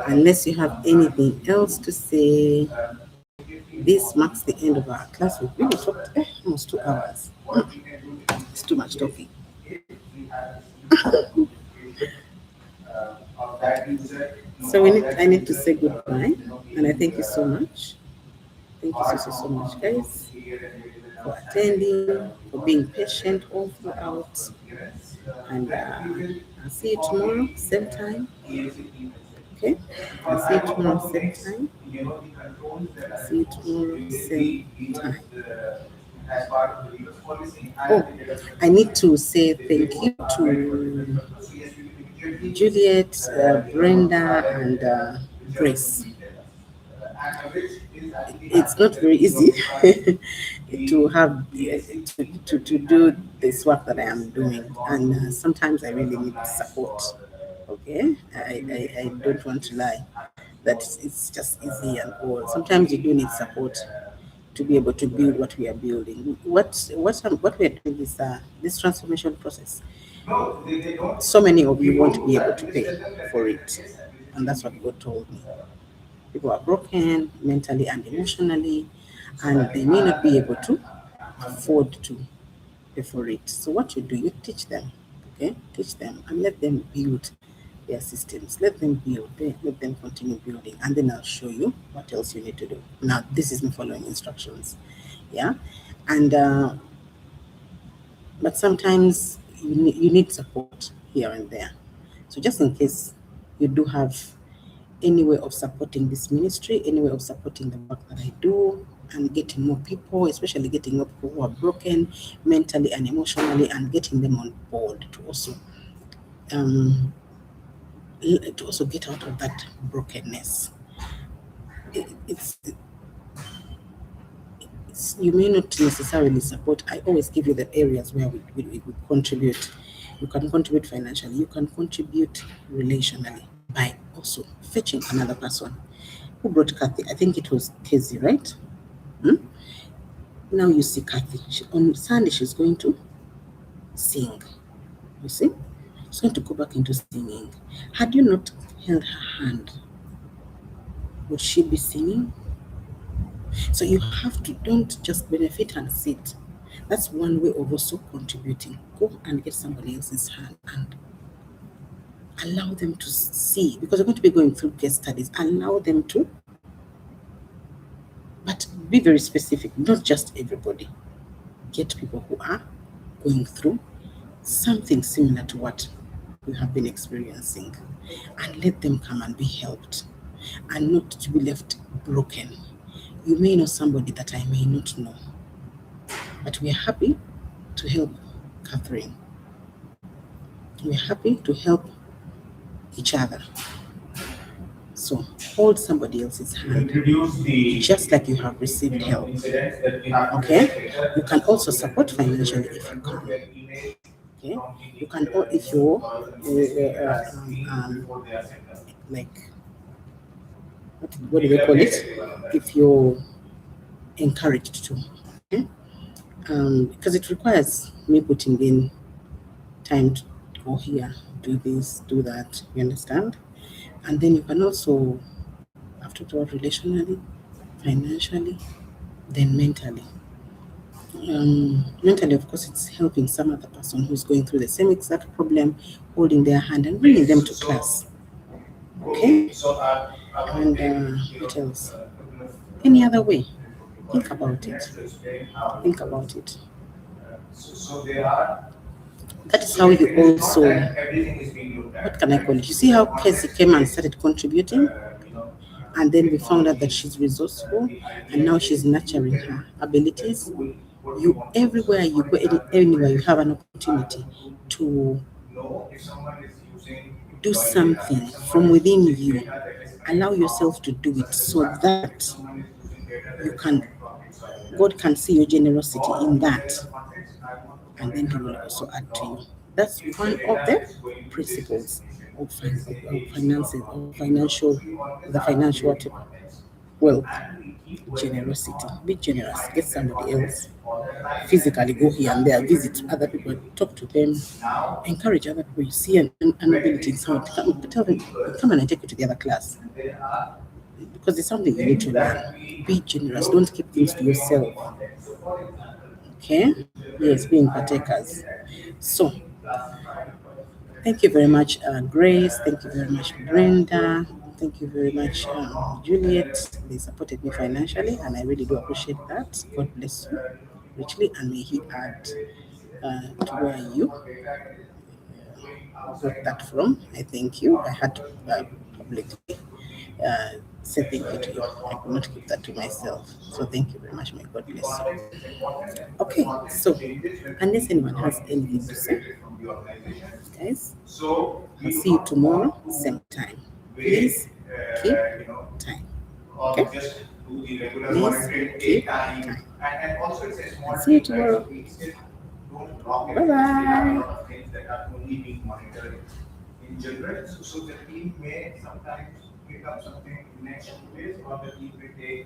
unless you have anything else to say, this marks the end of our class. We've really talked almost 2 hours. It's too much talking. So I need to say goodbye, and I thank you so much. Thank you so much, guys, for attending, for being patient all throughout. And I'll see you tomorrow, same time. Okay? I'll see you tomorrow, same time. See you tomorrow, same time. Oh, I need to say thank you to Juliet, Brenda, and Grace. It's not very easy to have to do this work that I am doing, and sometimes I really need support. Okay, I don't want to lie that it's just easy and all. Sometimes you do need support to be able to build what we are building. What we are doing is this transformation process. So many of you won't be able to pay for it, and that's what God told me. People are broken mentally and emotionally, and they may not be able to afford to pay for it. So what you do, you teach them, okay? Teach them and let them build their systems. Let them build, let them continue building, and then I'll show you what else you need to do. Now, this is me following instructions, yeah, and but sometimes you need support here and there. So just in case you do have any way of supporting this ministry, any way of supporting the work that I do, and getting more people, especially getting more people who are broken mentally and emotionally, and getting them on board um, to also get out of that brokenness. It's you may not necessarily support. I always give you the areas where we contribute. You can contribute financially, you can contribute relationally by also fetching another person. Who brought Kathy? I think it was Casey, right? Hmm? Now you see Kathy. On Sunday, she's going to sing. You see? She's going to go back into singing. Had you not held her hand, would she be singing? So you have to, don't just benefit and sit. That's one way of also contributing. Go and get somebody else's hand and allow them to see, because you're going to be going through case studies, allow them to, but be very specific, not just everybody. Get people who are going through something similar to what you have been experiencing, and let them come and be helped, and not to be left broken. You may know somebody that I may not know, but we are happy to help Catherine. We're happy to help each other. So hold somebody else's hand, just like you have received help. Okay? You can also support financially if you can. Okay? You can, if you're like, what do they call it? If you're encouraged to. Okay? Because it requires me putting in time to go here, do this, do that. You understand? And then you can also, after to relationally, financially, then mentally. Mentally, of course, it's helping some other person who's going through the same exact problem, holding their hand and bringing them to class. Okay? And what else? Any other way? Think about it. Think about it. That is how you also, what can I call it? You see how Casey came and started contributing? And then we found out that she's resourceful, and now she's nurturing her abilities. You, everywhere you go, anywhere you have an opportunity to do something from within you, allow yourself to do it, so that you can, God can see your generosity in that, and then He will also add to you. That's one of the principles of, finances, of financial, the financial whatever. Well, generosity. Be generous. Get somebody else. Physically go here and there, visit other people, talk to them, encourage other people. You see an ability in someone, tell them, come and I take you to the other class. Because it's something you need to learn. Be generous. Don't keep things to yourself. Okay? Yes, being partakers. So, thank you very much, Grace. Thank you very much, Brenda. Thank you very much, Juliet. They supported me financially, and I really do appreciate that. God bless you richly, and may He add to where you got that from. I thank you. I had to publicly uh, say thank you to you. I could not keep that to myself. So thank you very much. May God bless you. Okay, so unless anyone has anything to say, guys, I'll see you tomorrow, same time. Please keep time. Okay? Please keep time. I'll see you tomorrow. Bye bye.